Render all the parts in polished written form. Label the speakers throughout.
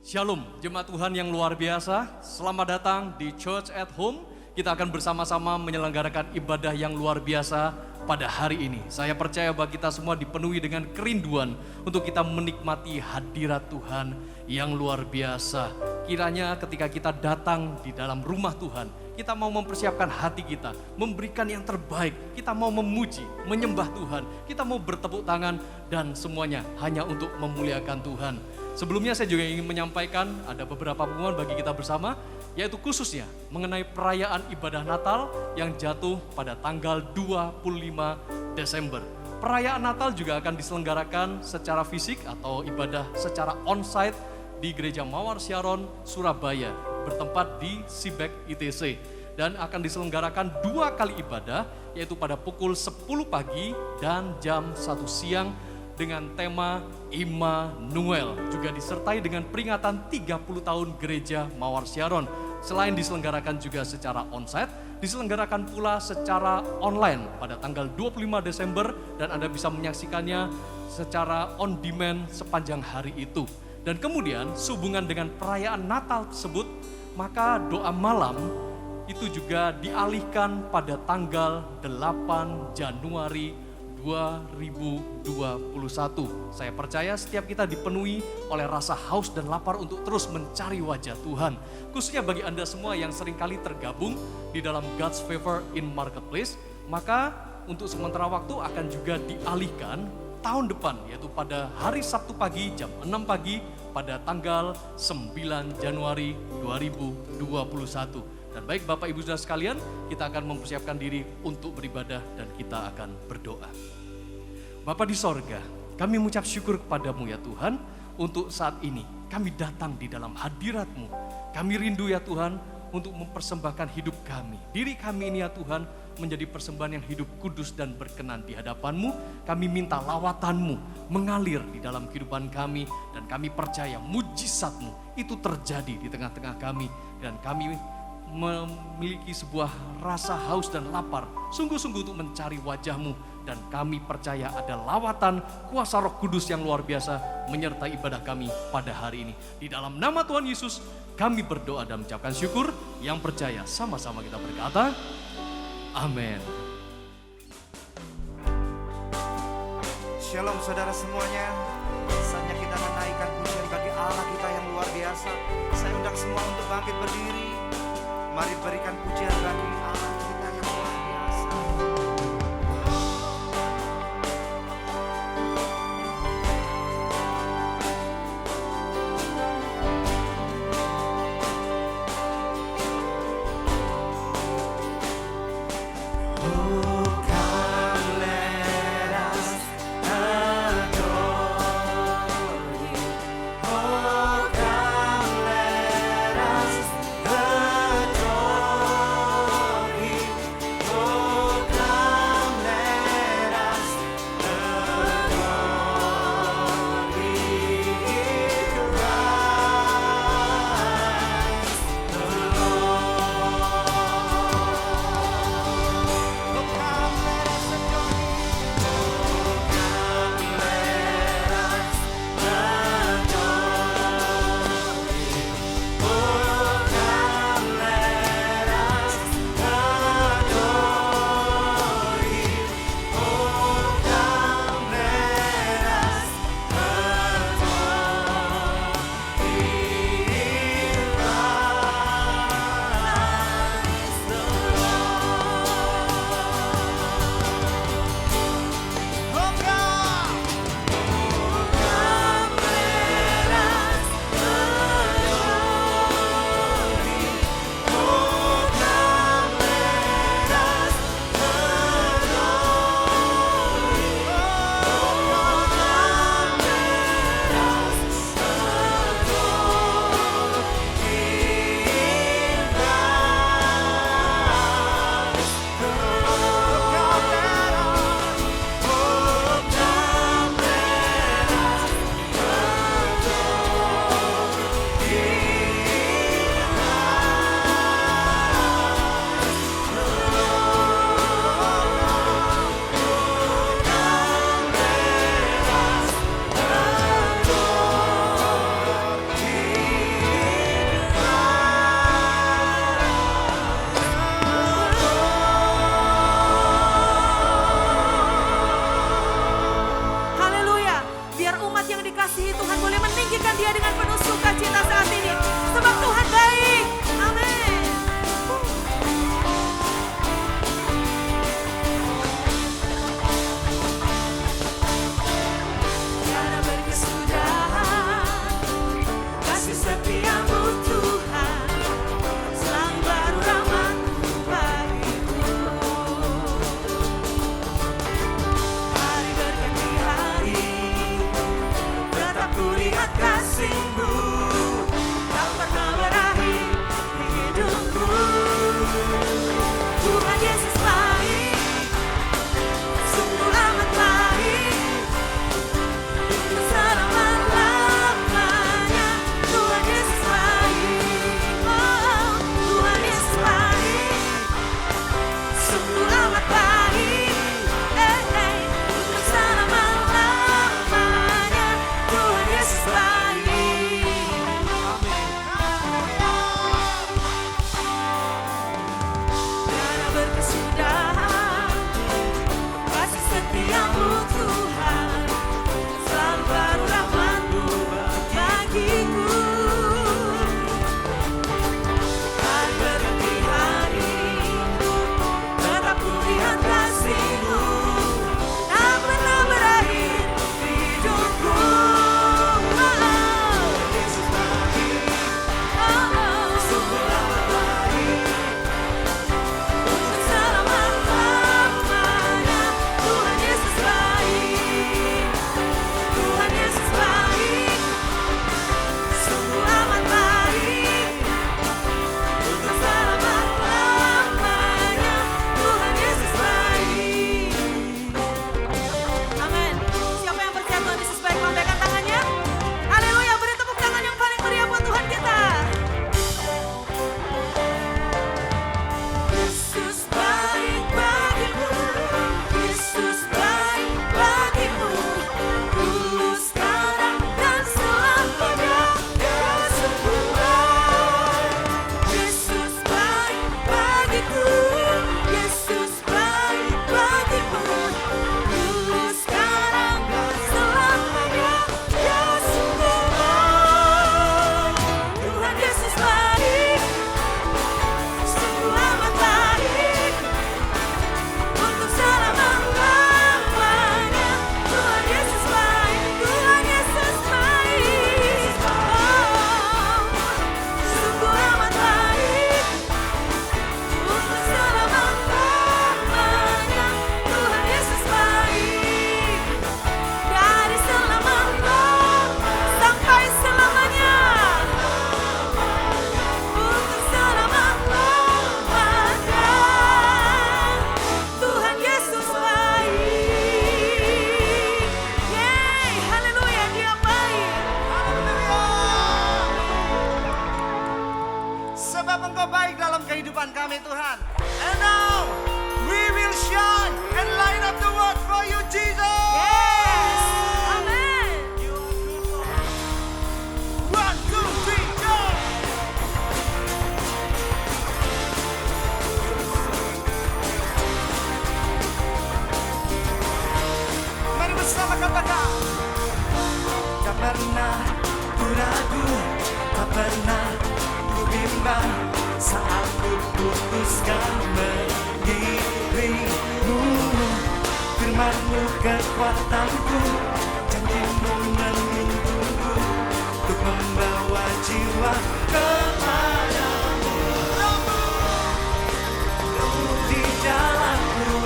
Speaker 1: Shalom, jemaat Tuhan yang luar biasa. Selamat datang di Church at Home. Kita akan bersama-sama menyelenggarakan ibadah yang luar biasa pada hari ini. Saya percaya bahwa kita semua dipenuhi dengan kerinduan untuk kita menikmati hadirat Tuhan yang luar biasa. Kiranya ketika kita datang di dalam rumah Tuhan, kita mau mempersiapkan hati kita, memberikan yang terbaik. Kita mau memuji, menyembah Tuhan. Kita mau bertepuk tangan dan semuanya hanya untuk memuliakan Tuhan. Sebelumnya saya juga ingin menyampaikan ada beberapa pengumuman bagi kita bersama, yaitu khususnya mengenai perayaan ibadah Natal yang jatuh pada tanggal 25 Desember. Perayaan Natal juga akan diselenggarakan secara fisik atau ibadah secara on-site di Gereja Mawar Syaron, Surabaya, bertempat di Sibek ITC. Dan akan diselenggarakan 2 kali ibadah, yaitu pada pukul 10 pagi dan jam 1 siang, dengan tema Immanuel, juga disertai dengan peringatan 30 tahun Gereja Mawar Syaron. Selain diselenggarakan juga secara onsite, diselenggarakan pula secara online pada tanggal 25 Desember dan Anda bisa menyaksikannya secara on demand sepanjang hari itu. Dan kemudian sehubungan dengan perayaan Natal tersebut, maka doa malam itu juga dialihkan pada tanggal 8 Januari 2021. Saya percaya setiap kita dipenuhi oleh rasa haus dan lapar untuk terus mencari wajah Tuhan. Khususnya bagi Anda semua yang seringkali tergabung di dalam God's Favor in Marketplace, maka untuk sementara waktu akan juga dialihkan tahun depan, yaitu pada hari Sabtu pagi jam 6 pagi pada tanggal 9 Januari 2021. Dan baik Bapak Ibu Saudara sekalian, kita akan mempersiapkan diri untuk beribadah dan kita akan berdoa. Bapa di sorga, kami mengucap syukur kepadamu ya Tuhan, untuk saat ini kami datang di dalam hadirat-Mu. Kami rindu ya Tuhan untuk mempersembahkan hidup kami. Diri kami ini ya Tuhan menjadi persembahan yang hidup, kudus dan berkenan di hadapan-Mu. Kami minta lawatan-Mu mengalir di dalam kehidupan kami dan kami percaya mujizat-Mu itu terjadi di tengah-tengah kami dan kami memiliki sebuah rasa haus dan lapar sungguh-sungguh untuk mencari wajah-Mu, dan kami percaya ada lawatan kuasa Roh Kudus yang luar biasa menyertai ibadah kami pada hari ini. Di dalam nama Tuhan Yesus kami berdoa dan mengucapkan syukur. Yang percaya sama-sama kita berkata amin.
Speaker 2: Shalom saudara semuanya. Saatnya kita menaikkan pujian bagi Allah kita yang luar biasa. Saya undang semua untuk bangkit berdiri. Mari berikan pujian bagi Allah kita yang luar biasa. bersama katakan. Tak pernah ku ragu, tak pernah ku bimbang saat ku putuskan mengikutimu. Firman-Mu kekuatanku, janji-Mu menuntunku untuk membawa jiwa kepadamu. Roh-Mu di jalanku,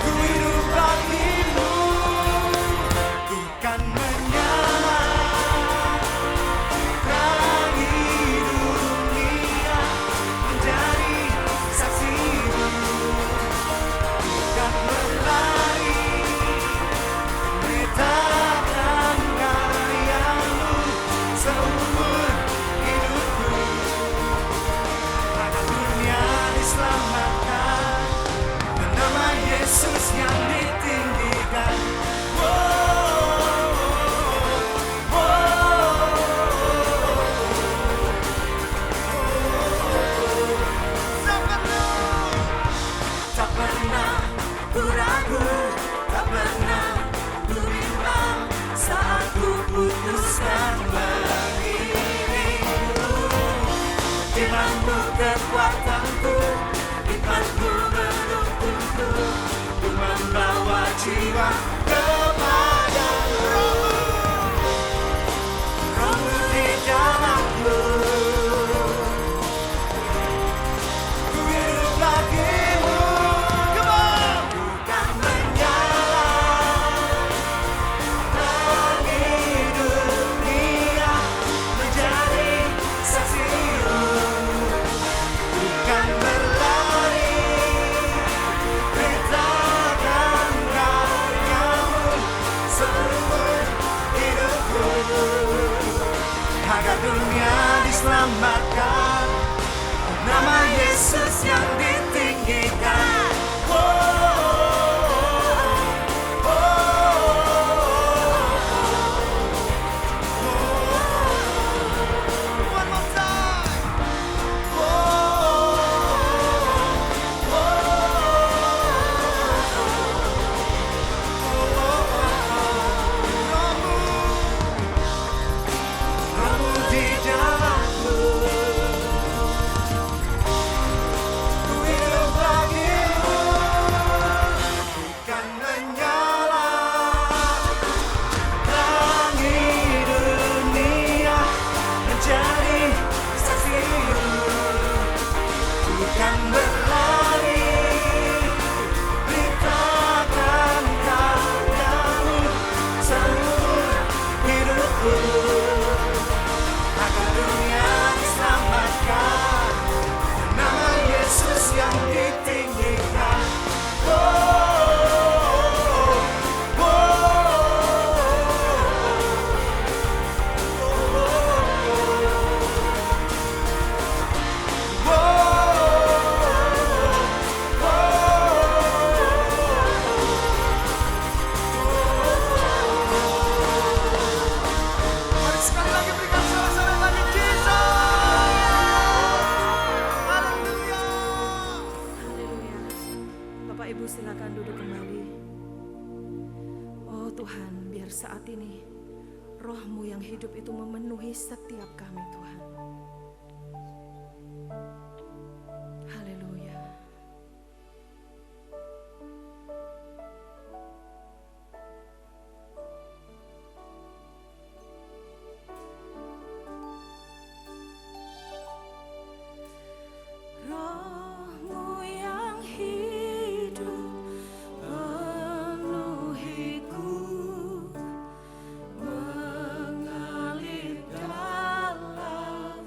Speaker 2: ku hidup bagimu, ku kan menyala terangi dunia, menjadi saksimu, ku kan berlari beritakan karya-Mu seumur hidupku. Agar dunia diselamatkan, bernama Yesus yang ditinggikan. Tak pernah ku ragu, tak pernah ku bimbang saat ku putuskan mengikutimu. Firman-Mu kekuatanku, hikmat-Mu menuntunku untuk membawa jiwa kepadamu. Roh-Mu di dalamku, ku hidup bagimu. Come on! Ku kan menyala terangi dunia, menjadi saksimu, ku kan berlari beritakan karya-Mu seumur hidupku. Agar dunia diselamatkan, nama Yesus yang ditinggikan. One more time. Roh-Mu di dalamku, ku hidup bagimu, ku kan menyala terangi dunia, menjadi saksimu, ku kan berlari beritakan karya-Mu seumur hidupku. Agar dunia diselamatkan, nama Yesus yang ditinggikan. Mari sekali lagi berikan sorak-sorai bagi Jesus. Haleluya.
Speaker 3: Haleluya. Bapak Ibu silakan duduk kembali. Oh Tuhan, biar saat ini Roh-Mu yang hidup itu memenuhi setiap kami Tuhan. Haleluya. Roh-Mu yang hidup penuhiku, mengalir dalam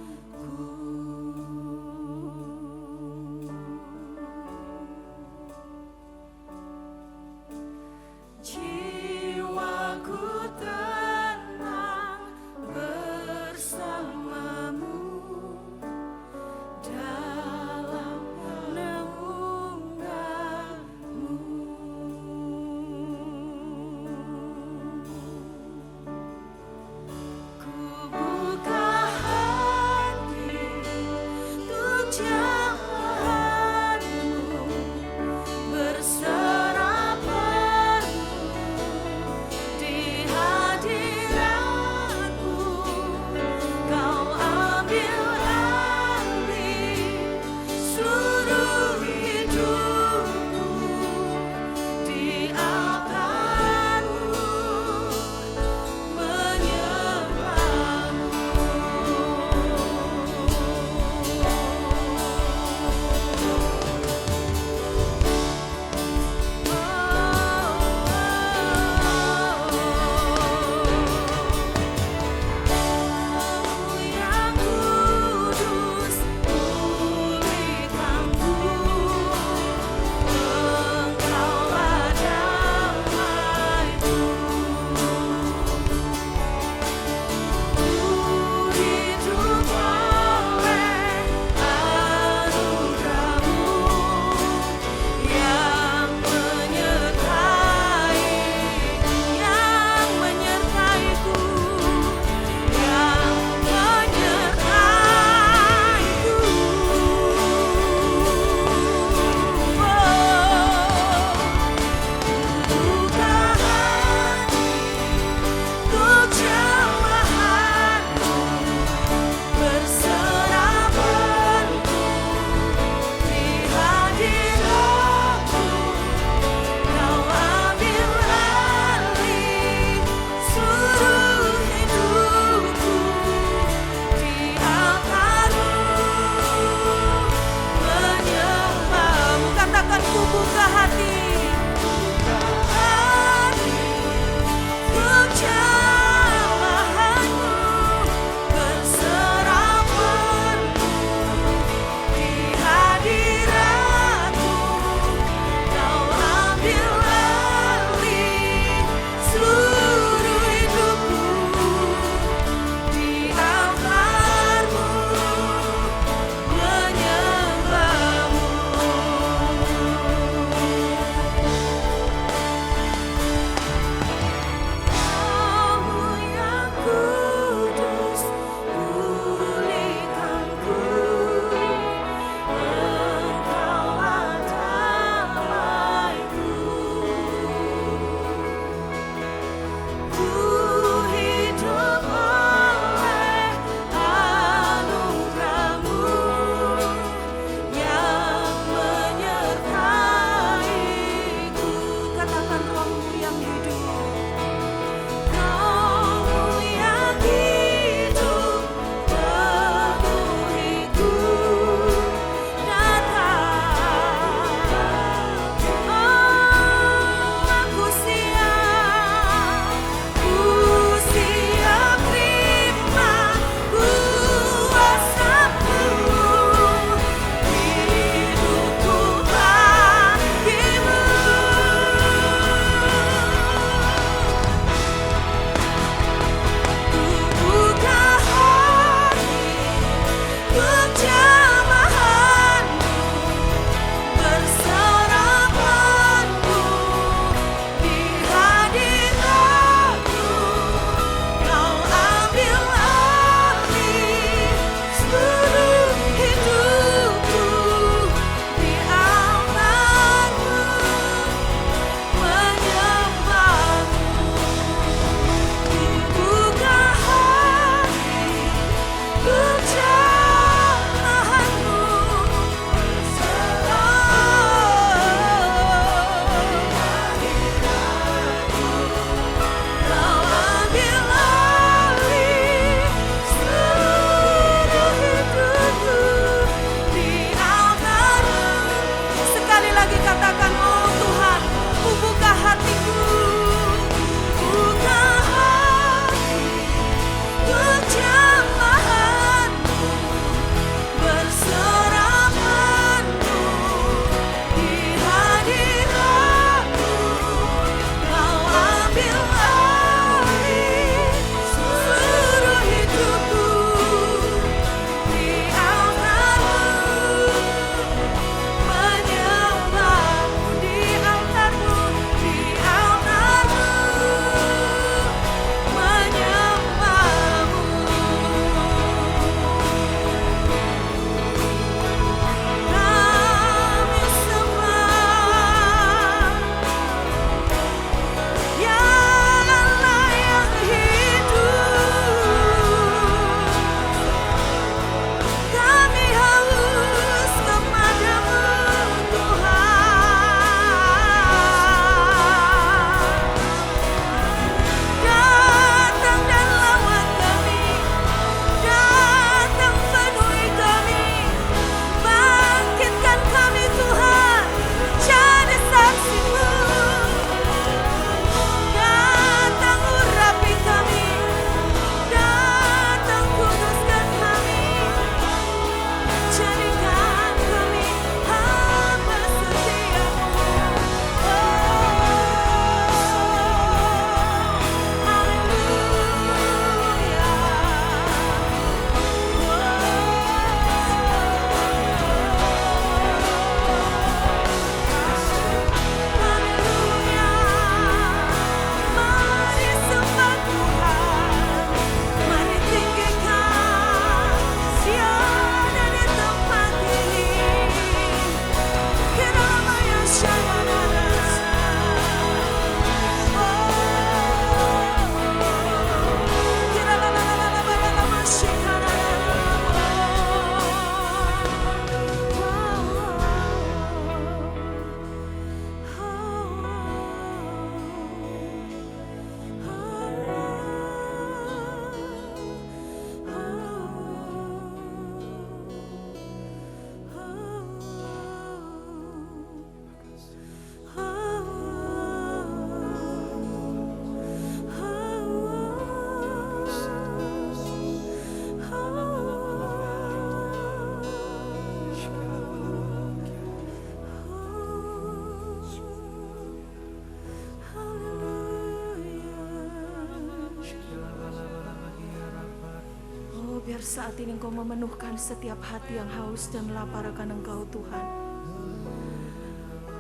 Speaker 3: saat ini Engkau memenuhkan setiap hati yang haus dan lapar akan Engkau Tuhan.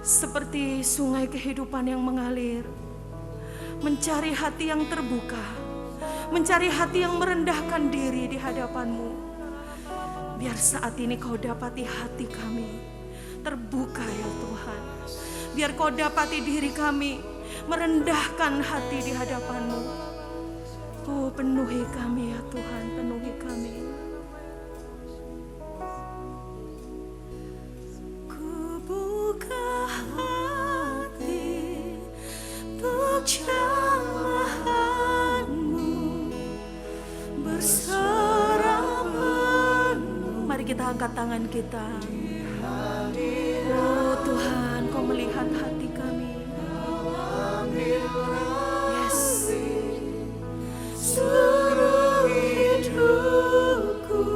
Speaker 3: Seperti sungai kehidupan yang mengalir, mencari hati yang terbuka, mencari hati yang merendahkan diri di hadapan-Mu. Biar saat ini Kau dapati hati kami terbuka ya Tuhan. Biar Kau dapati diri kami merendahkan hati di hadapan-Mu. Oh, penuhi kami ya Tuhan, penuhi kami. Ku buka hati untuk jamahan-Mu, berserah penuh. Mari kita angkat tangan kita. Oh Tuhan, Kau melihat hati kami. Yes. Seluruh hidupku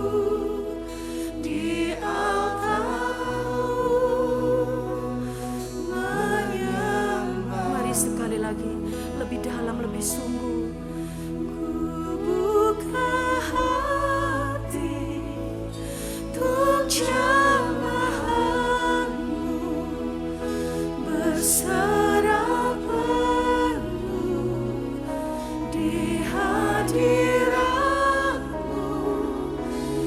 Speaker 3: di altar-Mu menyembah. Mari sekali lagi, lebih dalam, lebih sungguh. Ku buka hati untuk jamahan-Mu, berserah penuh di hadirat-Mu.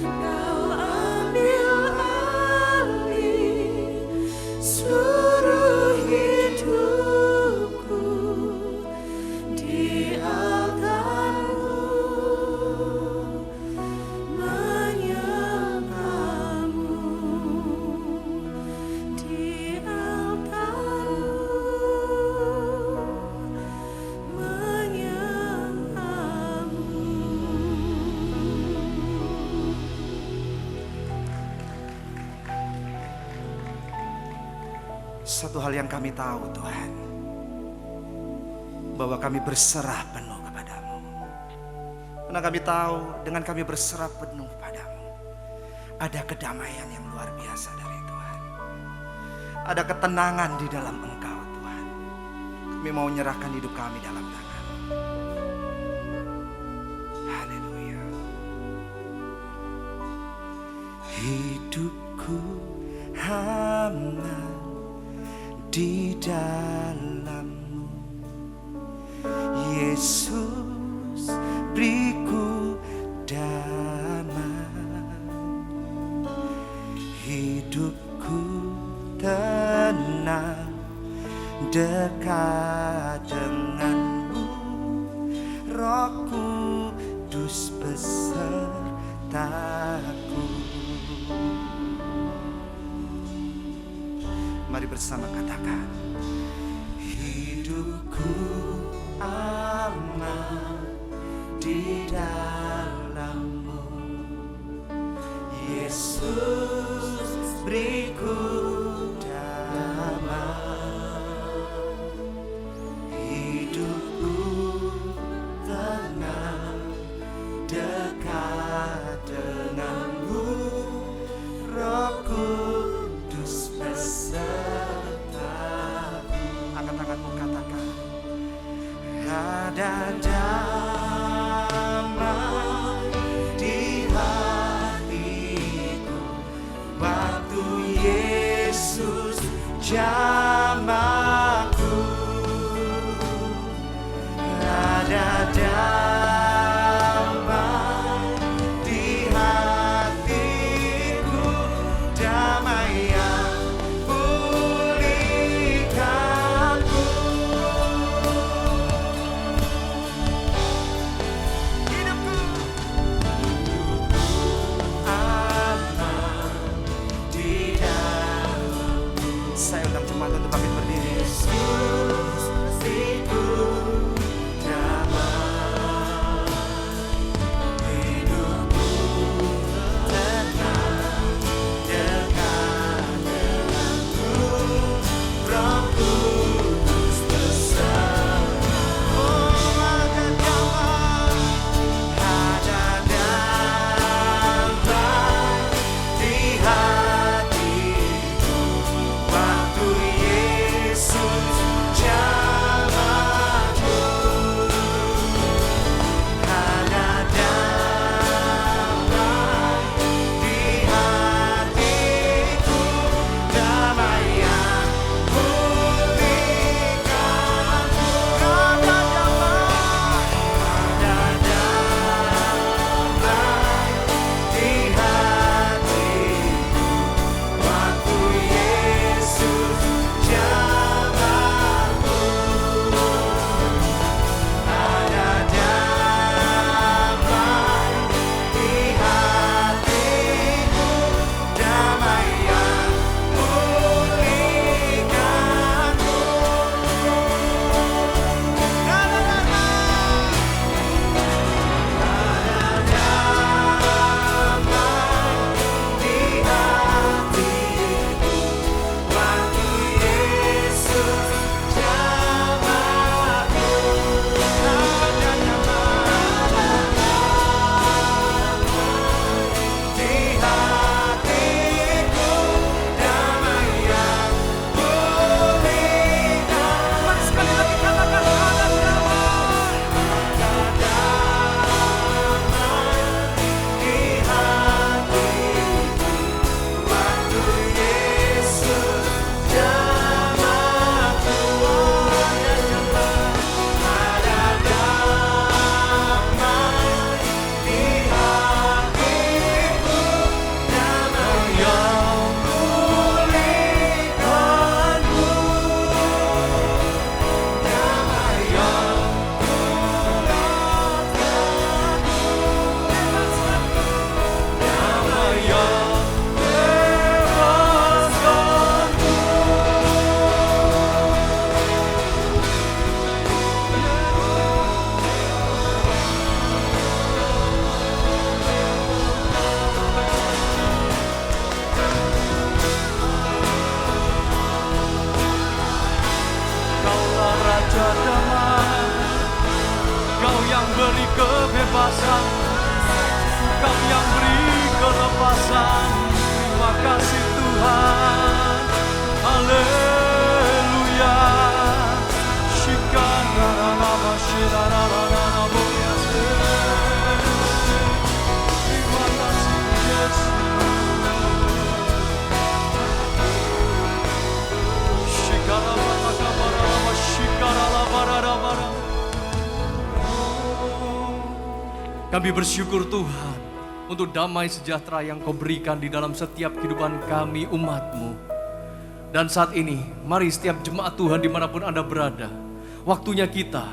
Speaker 3: Kau ambil alih seluruh hidupku di altar-Mu, menyembah-Mu di altar-Mu,
Speaker 2: Satu hal yang kami tahu Tuhan, bahwa kami berserah penuh kepadamu. Karena kami tahu dengan kami berserah penuh padamu, ada kedamaian yang luar biasa dari Tuhan. Ada ketenangan di dalam Engkau Tuhan. Kami mau menyerahkan hidup kami dalam tangan-Mu. Haleluya. Hidupku aman di dalam-Mu, Yesus, beriku damai. Hidupku tenang dekat dengan-Mu, Roh Kudus besertaku. Mari bersama katakan, hidupku aman di dalam-Mu, Yesus, beriku damai. Hidupku tenang dekat dengan-Mu, Roh Kudus besertaku. Angkat tanganmu, katakan, ada damai di hatiku waktu Yesus jamaku. Ada damai di hatiku, damai yang pulihkanku. Hidupku aman di dalam. Saya undang jemaat
Speaker 1: Raja damai, Kau yang beri kebebasan, Kau yang beri kelepasan. Terima kasih Tuhan. Haleluya. Shikanarana shirararana boyase. Terima kasih Yesus. Shikarabara shikaralabarabara. Kami bersyukur Tuhan untuk damai sejahtera yang Kau berikan di dalam setiap kehidupan kami umat-Mu. Dan saat ini, mari setiap jemaat Tuhan dimanapun Anda berada, waktunya kita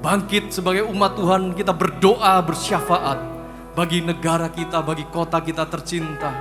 Speaker 1: bangkit sebagai umat Tuhan, kita berdoa bersyafaat bagi negara kita, bagi kota kita tercinta.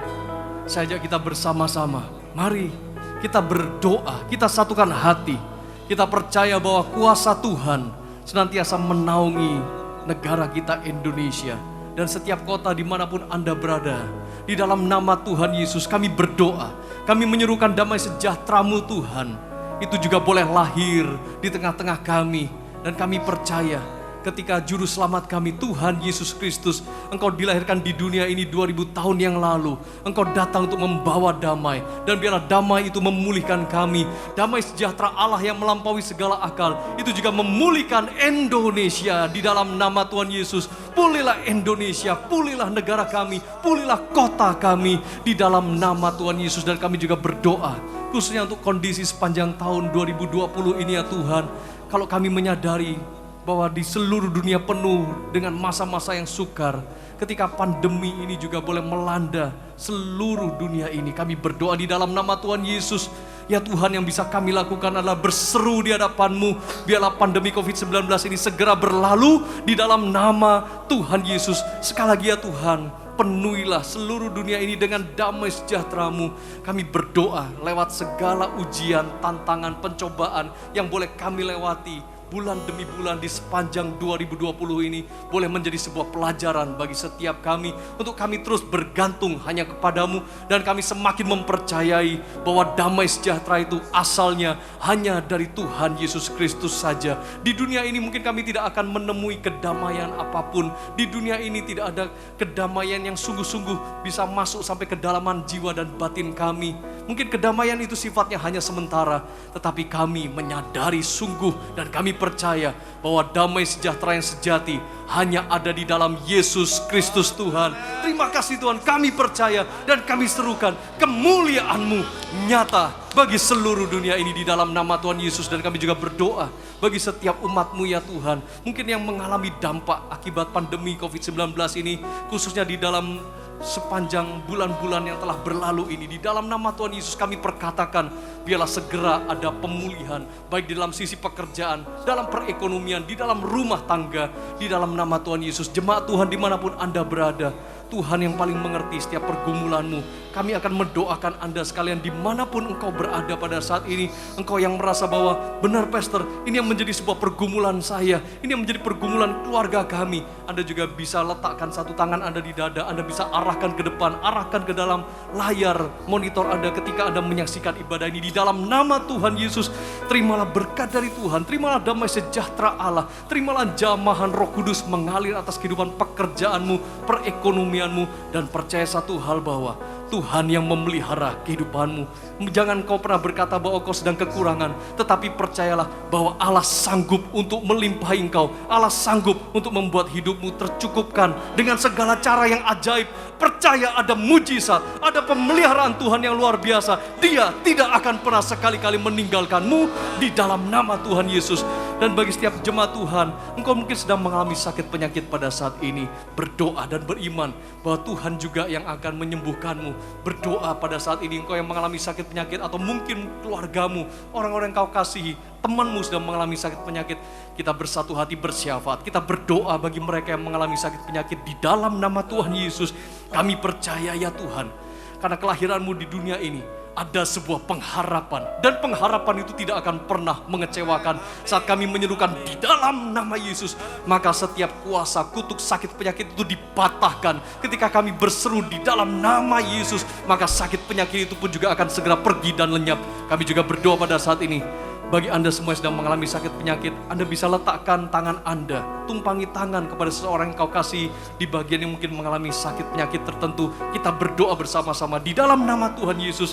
Speaker 1: Saya ajak kita bersama-sama, mari kita berdoa, kita satukan hati, kita percaya bahwa kuasa Tuhan senantiasa menaungi negara kita Indonesia dan setiap kota dimanapun Anda berada. Di dalam nama Tuhan Yesus kami berdoa, kami menyerukan damai sejahtera-Mu Tuhan, itu juga boleh lahir di tengah-tengah kami. Dan kami percaya ketika juru selamat kami Tuhan Yesus Kristus, Engkau dilahirkan di dunia ini 2000 tahun yang lalu. Engkau datang untuk membawa damai, dan biarlah damai itu memulihkan kami. Damai sejahtera Allah yang melampaui segala akal itu juga memulihkan Indonesia. Di dalam nama Tuhan Yesus, pulihlah Indonesia, pulihlah negara kami, pulihlah kota kami di dalam nama Tuhan Yesus. Dan kami juga berdoa khususnya untuk kondisi sepanjang tahun 2020 ini ya Tuhan. Kalau kami menyadari bahwa di seluruh dunia penuh dengan masa-masa yang sukar, ketika pandemi ini juga boleh melanda seluruh dunia ini, kami berdoa di dalam nama Tuhan Yesus. Ya Tuhan, yang bisa kami lakukan adalah berseru di hadapan-Mu, biarlah pandemi COVID-19 ini segera berlalu di dalam nama Tuhan Yesus. Sekali lagi ya Tuhan, penuhilah seluruh dunia ini dengan damai sejahtera-Mu. Kami berdoa lewat segala ujian, tantangan, pencobaan yang boleh kami lewati bulan demi bulan di sepanjang 2020 ini boleh menjadi sebuah pelajaran bagi setiap kami untuk kami terus bergantung hanya kepadamu, dan kami semakin mempercayai bahwa damai sejahtera itu asalnya hanya dari Tuhan Yesus Kristus saja. Di dunia ini mungkin kami tidak akan menemui kedamaian apapun. Di dunia ini tidak ada kedamaian yang sungguh-sungguh bisa masuk sampai kedalaman jiwa dan batin kami. Mungkin kedamaian itu sifatnya hanya sementara, tetapi kami menyadari sungguh dan kami percaya bahwa damai sejahtera yang sejati hanya ada di dalam Yesus Kristus Tuhan. Terima kasih Tuhan, kami percaya dan kami serukan kemuliaan-Mu nyata bagi seluruh dunia ini di dalam nama Tuhan Yesus. Dan kami juga berdoa bagi setiap umat-Mu ya Tuhan, mungkin yang mengalami dampak akibat pandemi COVID-19 ini, khususnya di dalam sepanjang bulan-bulan yang telah berlalu ini. Di dalam nama Tuhan Yesus kami perkatakan, biarlah segera ada pemulihan, baik di dalam sisi pekerjaan, dalam perekonomian, di dalam rumah tangga. Di dalam nama Tuhan Yesus, jemaat Tuhan dimanapun Anda berada, Tuhan yang paling mengerti setiap pergumulan-Mu. Kami akan mendoakan Anda sekalian dimanapun engkau berada pada saat ini. Engkau yang merasa bahwa benar Pastor, ini yang menjadi sebuah pergumulan saya, ini yang menjadi pergumulan keluarga kami. Anda juga bisa letakkan satu tangan Anda di dada, Anda bisa arahkan ke depan, arahkan ke dalam layar monitor Anda ketika Anda menyaksikan ibadah ini. Di dalam nama Tuhan Yesus, terimalah berkat dari Tuhan, terimalah damai sejahtera Allah, terimalah jamahan Roh Kudus mengalir atas kehidupan pekerjaan-Mu, perekonomian-Mu, dan percaya satu hal bahwa Tuhan yang memelihara kehidupanmu. Jangan kau pernah berkata bahwa kau sedang kekurangan, tetapi percayalah bahwa Allah sanggup untuk melimpahi engkau. Allah sanggup untuk membuat hidupmu tercukupkan dengan segala cara yang ajaib. Percaya ada mujizat, ada pemeliharaan Tuhan yang luar biasa. Dia tidak akan pernah sekali-kali meninggalkanmu di dalam nama Tuhan Yesus. Dan bagi setiap jemaat Tuhan, engkau mungkin sedang mengalami sakit penyakit pada saat ini, berdoa dan beriman bahwa Tuhan juga yang akan menyembuhkanmu. Berdoa pada saat ini engkau yang mengalami sakit penyakit, atau mungkin keluargamu, orang-orang yang kau kasihi, temanmu sedang mengalami sakit penyakit. Kita bersatu hati bersyafaat, kita berdoa bagi mereka yang mengalami sakit penyakit di dalam nama Tuhan Yesus. Kami percaya ya Tuhan, karena kelahiranmu di dunia ini ada sebuah pengharapan, dan pengharapan itu tidak akan pernah mengecewakan. Saat kami menyerukan di dalam nama Yesus, maka setiap kuasa kutuk sakit penyakit itu dipatahkan. Ketika kami berseru di dalam nama Yesus, maka sakit penyakit itu pun juga akan segera pergi dan lenyap. Kami juga berdoa pada saat ini, Bagi Anda semua yang sedang mengalami sakit penyakit, Anda bisa letakkan tangan Anda, tumpangi tangan kepada seseorang yang kau kasih di bagian yang mungkin mengalami sakit penyakit tertentu. Kita berdoa bersama-sama di dalam nama Tuhan Yesus.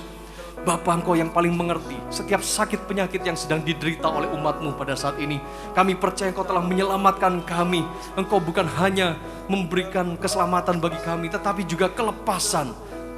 Speaker 1: Bapa, Engkau yang paling mengerti setiap sakit penyakit yang sedang diderita oleh umat-Mu pada saat ini. Kami percaya Engkau telah menyelamatkan kami. Engkau bukan hanya memberikan keselamatan bagi kami, tetapi juga kelepasan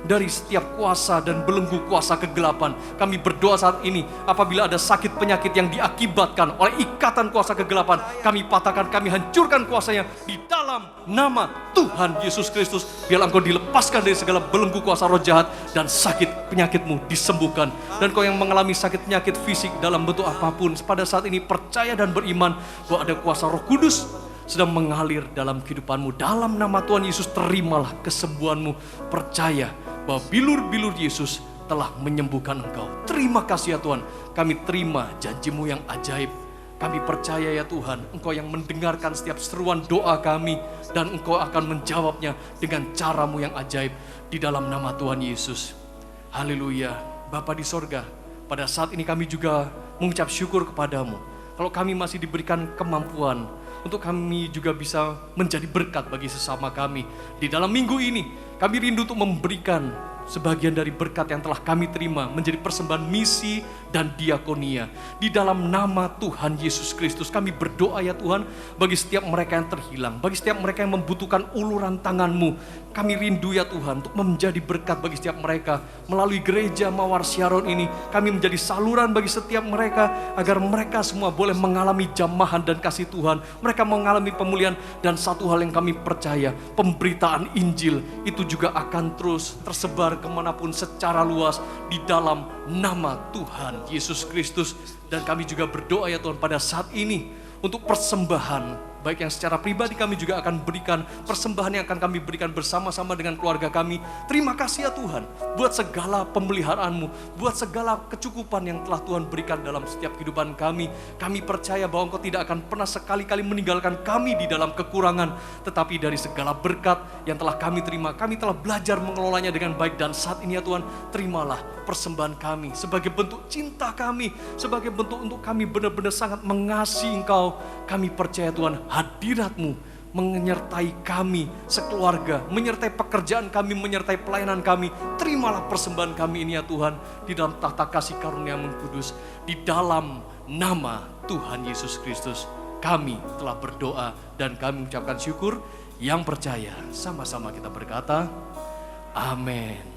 Speaker 1: dari setiap kuasa dan belenggu kuasa kegelapan. Kami berdoa saat ini, apabila ada sakit penyakit yang diakibatkan oleh ikatan kuasa kegelapan, kami patahkan, kami hancurkan kuasanya di dalam nama Tuhan Yesus Kristus. Biarlah Engkau dilepaskan dari segala belenggu kuasa roh jahat dan sakit penyakitmu disembuhkan. Dan kau yang mengalami sakit penyakit fisik dalam bentuk apapun, pada saat ini percaya dan beriman bahwa ada kuasa Roh Kudus sedang mengalir dalam kehidupanmu. Dalam nama Tuhan Yesus, terimalah kesembuhanmu. Percaya bahwa bilur-bilur Yesus telah menyembuhkan engkau. Terima kasih ya Tuhan, kami terima janji-Mu yang ajaib. Kami percaya ya Tuhan, Engkau yang mendengarkan setiap seruan doa kami, dan Engkau akan menjawabnya dengan cara-Mu yang ajaib di dalam nama Tuhan Yesus. Haleluya. Bapa di sorga, pada saat ini kami juga mengucap syukur kepadamu. Kalau kami masih diberikan kemampuan untuk kami juga bisa menjadi berkat bagi sesama kami. Di dalam minggu ini, kami rindu untuk memberikan sebagian dari berkat yang telah kami terima menjadi persembahan misi dan diakonia. Di dalam nama Tuhan Yesus Kristus kami berdoa ya Tuhan, bagi setiap mereka yang terhilang, bagi setiap mereka yang membutuhkan uluran tangan-Mu. Kami rindu ya Tuhan untuk menjadi berkat bagi setiap mereka. Melalui gereja Mawar Syaron ini, kami menjadi saluran bagi setiap mereka, agar mereka semua boleh mengalami jamahan dan kasih Tuhan. Mereka mengalami pemulihan, dan satu hal yang kami percaya, pemberitaan Injil itu juga akan terus tersebar kemanapun secara luas di dalam nama Tuhan Yesus Kristus. Dan kami juga berdoa ya Tuhan pada saat ini untuk persembahan, baik yang secara pribadi kami juga akan berikan, persembahan yang akan kami berikan bersama-sama dengan keluarga kami. Terima kasih ya Tuhan, buat segala pemeliharaan-Mu, buat segala kecukupan yang telah Tuhan berikan dalam setiap kehidupan kami. Kami percaya bahwa Engkau tidak akan pernah sekali-kali meninggalkan kami di dalam kekurangan, tetapi dari segala berkat yang telah kami terima, kami telah belajar mengelolanya dengan baik. Dan saat ini ya Tuhan, terimalah persembahan kami sebagai bentuk cinta kami, sebagai bentuk untuk kami benar-benar sangat mengasihi Engkau. Kami percaya Tuhan, hadirat-Mu menyertai kami sekeluarga, menyertai pekerjaan kami, menyertai pelayanan kami. Terimalah persembahan kami ini ya Tuhan, di dalam tahta kasih karunia-Mu kudus. Di dalam nama Tuhan Yesus Kristus kami telah berdoa dan kami mengucapkan syukur. Yang percaya sama-sama kita berkata amin.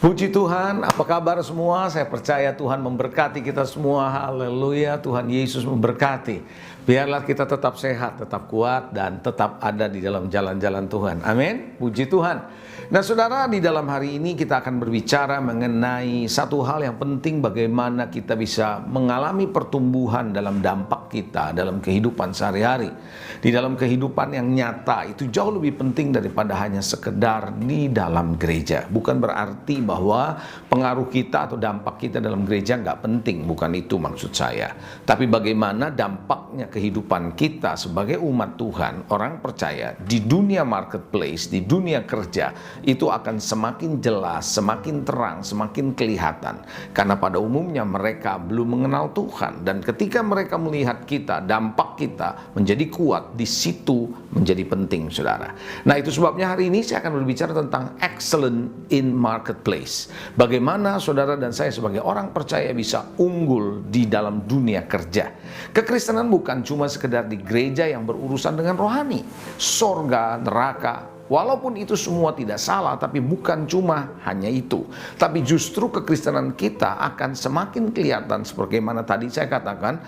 Speaker 4: Puji Tuhan, apa kabar semua? Saya percaya Tuhan memberkati kita semua. Haleluya, Tuhan Yesus memberkati. Biarlah kita tetap sehat, tetap kuat, dan tetap ada di dalam jalan-jalan Tuhan. Amin. Puji Tuhan. Nah saudara, di dalam hari ini kita akan berbicara mengenai satu hal yang penting, bagaimana kita bisa mengalami pertumbuhan dalam dampak kita, dalam kehidupan sehari-hari. Di dalam kehidupan yang nyata, itu jauh lebih penting daripada hanya sekedar di dalam gereja. Bukan berarti bahwa pengaruh kita atau dampak kita dalam gereja nggak penting, bukan itu maksud saya. Tapi bagaimana dampaknya kehidupan kita sebagai umat Tuhan, orang percaya di dunia marketplace, di dunia kerja, itu akan semakin jelas, semakin terang, semakin kelihatan. Karena pada umumnya mereka belum mengenal Tuhan, dan ketika mereka melihat kita, dampak kita menjadi kuat, di situ menjadi penting, saudara. Nah itu sebabnya hari ini saya akan berbicara tentang excellent in marketplace. Bagaimana saudara dan saya sebagai orang percaya bisa unggul di dalam dunia kerja. Kekristenan bukan cuma sekedar di gereja yang berurusan dengan rohani, sorga, neraka. Walaupun itu semua tidak salah, tapi bukan cuma hanya itu. Tapi justru kekristenan kita akan semakin kelihatan, sebagaimana tadi saya katakan,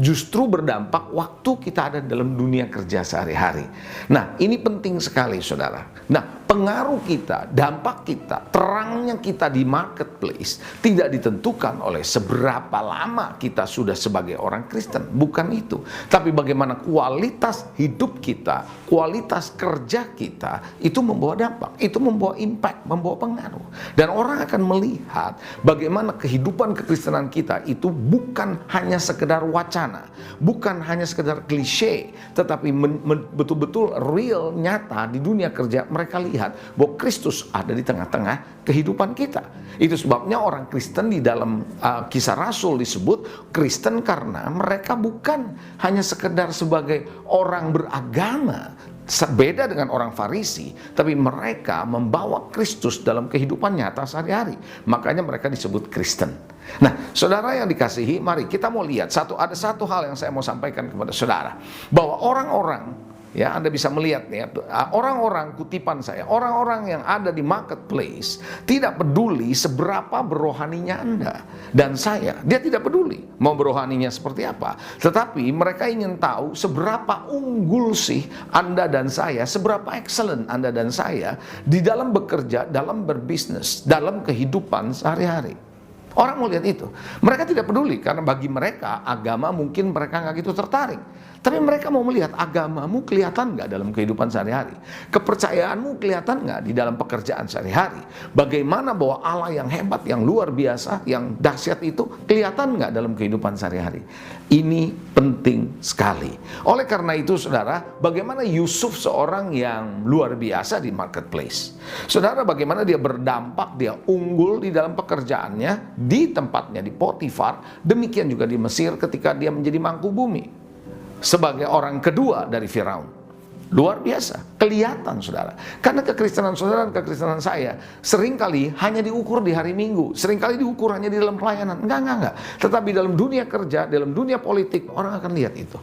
Speaker 4: justru berdampak waktu kita ada dalam dunia kerja sehari-hari. Nah, ini penting sekali, saudara. Nah, pengaruh kita, dampak kita, terangnya kita di marketplace tidak ditentukan oleh seberapa lama kita sudah sebagai orang Kristen. Bukan itu. Tapi bagaimana kualitas hidup kita, kualitas kerja kita, itu membawa dampak, itu membawa impact, membawa pengaruh. Dan orang akan melihat bagaimana kehidupan kekristenan kita itu bukan hanya sekedar wacana, bukan hanya sekedar klise, tetapi betul-betul real, nyata di dunia kerja mereka lihat. melihat bahwa Kristus ada di tengah-tengah kehidupan kita. Itu sebabnya orang Kristen di dalam Kisah Rasul disebut Kristen karena mereka bukan hanya sekedar sebagai orang beragama, beda dengan orang Farisi, tapi mereka membawa Kristus dalam kehidupan nyata sehari-hari. Makanya mereka disebut Kristen. Nah, saudara yang dikasihi, mari kita mau lihat ada satu hal yang saya mau sampaikan kepada saudara, bahwa orang-orang, ya, Anda bisa melihat ya, orang-orang kutipan saya, orang-orang yang ada di marketplace tidak peduli seberapa berohaninya Anda dan saya. Dia tidak peduli mau berohaninya seperti apa, tetapi mereka ingin tahu seberapa unggul sih Anda dan saya, seberapa excellent Anda dan saya di dalam bekerja, dalam berbisnis, dalam kehidupan sehari-hari. Orang mau lihat itu. Mereka tidak peduli karena bagi mereka agama mungkin mereka nggak gitu tertarik. Tapi mereka mau melihat agamamu kelihatan nggak dalam kehidupan sehari-hari. Kepercayaanmu kelihatan nggak di dalam pekerjaan sehari-hari. Bagaimana bahwa Allah yang hebat, yang luar biasa, yang dahsyat itu kelihatan nggak dalam kehidupan sehari-hari. Ini penting sekali. Oleh karena itu saudara, bagaimana Yusuf seorang yang luar biasa di marketplace. Saudara, bagaimana dia berdampak, dia unggul di dalam pekerjaannya, di tempatnya di Potifar, demikian juga di Mesir ketika dia menjadi mangku bumi sebagai orang kedua dari Firaun. Luar biasa, kelihatan saudara. Karena kekristenan saudara dan kekristenan saya seringkali hanya diukur di hari Minggu, seringkali diukur hanya di dalam pelayanan. Enggak. Tetapi dalam dunia kerja, dalam dunia politik, orang akan lihat itu.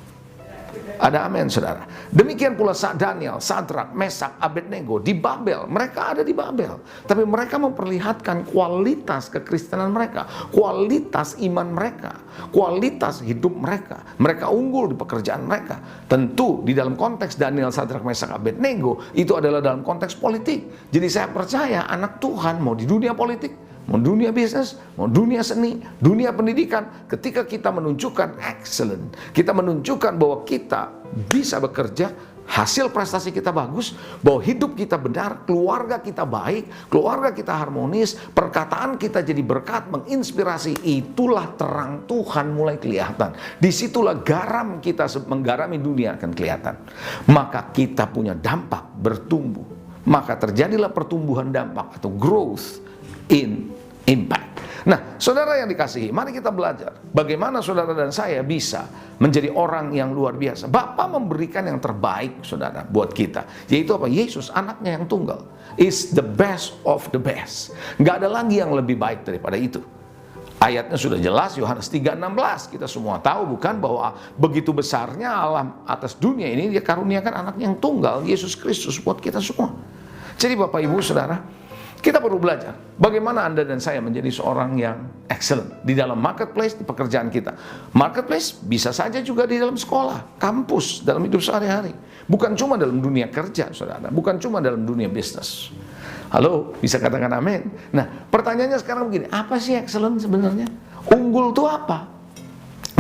Speaker 4: Ada amin saudara. Demikian pula Daniel, Sadrak, Mesak, Abednego di Babel. Mereka ada di Babel, tapi mereka memperlihatkan kualitas kekristenan mereka, kualitas iman mereka, kualitas hidup mereka. Mereka unggul di pekerjaan mereka. Tentu di dalam konteks Daniel, Sadrak, Mesak, Abednego itu adalah dalam konteks politik. Jadi saya percaya anak Tuhan mau di dunia politik, mau dunia bisnis, mau dunia seni, dunia pendidikan, ketika kita menunjukkan excellent, kita menunjukkan bahwa kita bisa bekerja, hasil prestasi kita bagus, bahwa hidup kita benar, keluarga kita baik, keluarga kita harmonis, perkataan kita jadi berkat, menginspirasi, itulah terang Tuhan mulai kelihatan. Disitulah garam kita menggarami dunia akan kelihatan. Maka kita punya dampak bertumbuh. Maka terjadilah pertumbuhan dampak atau growth in impact. Nah, saudara yang dikasihi, mari kita belajar bagaimana saudara dan saya bisa menjadi orang yang luar biasa. Bapa memberikan yang terbaik saudara buat kita, yaitu apa? Yesus, anaknya yang tunggal, is the best of the best. Nggak ada lagi yang lebih baik daripada itu. Ayatnya sudah jelas, Yohanes 3:16. Kita semua tahu bukan bahwa begitu besarnya Allah atas dunia ini, dia karuniakan anaknya yang tunggal, Yesus Kristus, buat kita semua. Jadi Bapak Ibu Saudara, kita perlu belajar bagaimana Anda dan saya menjadi seorang yang excellent di dalam marketplace, di pekerjaan kita. Marketplace bisa saja juga di dalam sekolah, kampus, dalam hidup sehari-hari. Bukan cuma dalam dunia kerja, saudara. Bukan cuma dalam dunia bisnis. Halo, bisa katakan amin? Nah, pertanyaannya sekarang begini, apa sih excellent sebenarnya? Unggul itu apa?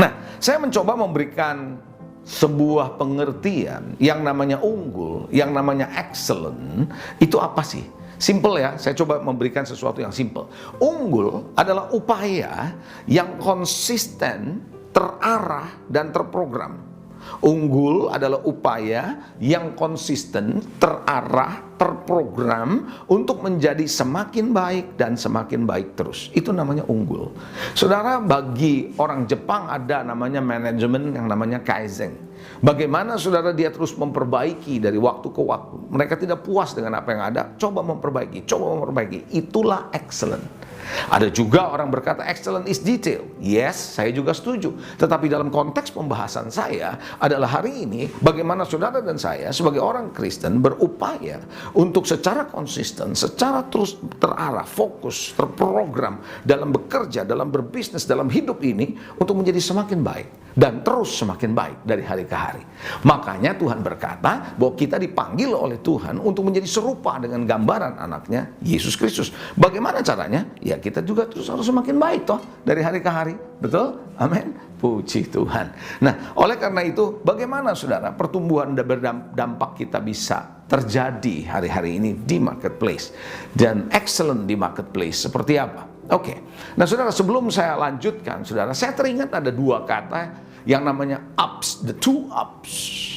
Speaker 4: Nah, saya mencoba memberikan sebuah pengertian yang namanya unggul, yang namanya excellent, itu apa sih? Simple ya, saya coba memberikan sesuatu yang simple. Unggul adalah upaya yang konsisten, terarah, dan terprogram. Unggul adalah upaya yang konsisten, terarah, terprogram untuk menjadi semakin baik dan semakin baik terus. Itu namanya unggul. Saudara, bagi orang Jepang ada namanya manajemen yang namanya kaizen. Bagaimana saudara dia terus memperbaiki dari waktu ke waktu. Mereka tidak puas dengan apa yang ada, coba memperbaiki, coba memperbaiki. Itulah excellent. Ada juga orang berkata excellent is detail. Yes, saya juga setuju. Tetapi dalam konteks pembahasan saya adalah hari ini bagaimana saudara dan saya sebagai orang Kristen berupaya untuk secara konsisten, secara terus terarah, fokus, terprogram dalam bekerja, dalam berbisnis, dalam hidup ini untuk menjadi semakin baik dan terus semakin baik dari hari ke hari. Makanya Tuhan berkata bahwa kita dipanggil oleh Tuhan untuk menjadi serupa dengan gambaran anaknya Yesus Kristus. Bagaimana caranya? Ya kita juga terus harus semakin baik toh dari hari ke hari. Betul? Amin. Puji Tuhan. Nah, oleh karena itu bagaimana saudara pertumbuhan dan berdampak kita bisa terjadi hari-hari ini di marketplace dan excellent di marketplace seperti apa? Oke. Nah, saudara, sebelum saya lanjutkan, saudara, saya teringat ada dua kata yang namanya ups, the two ups.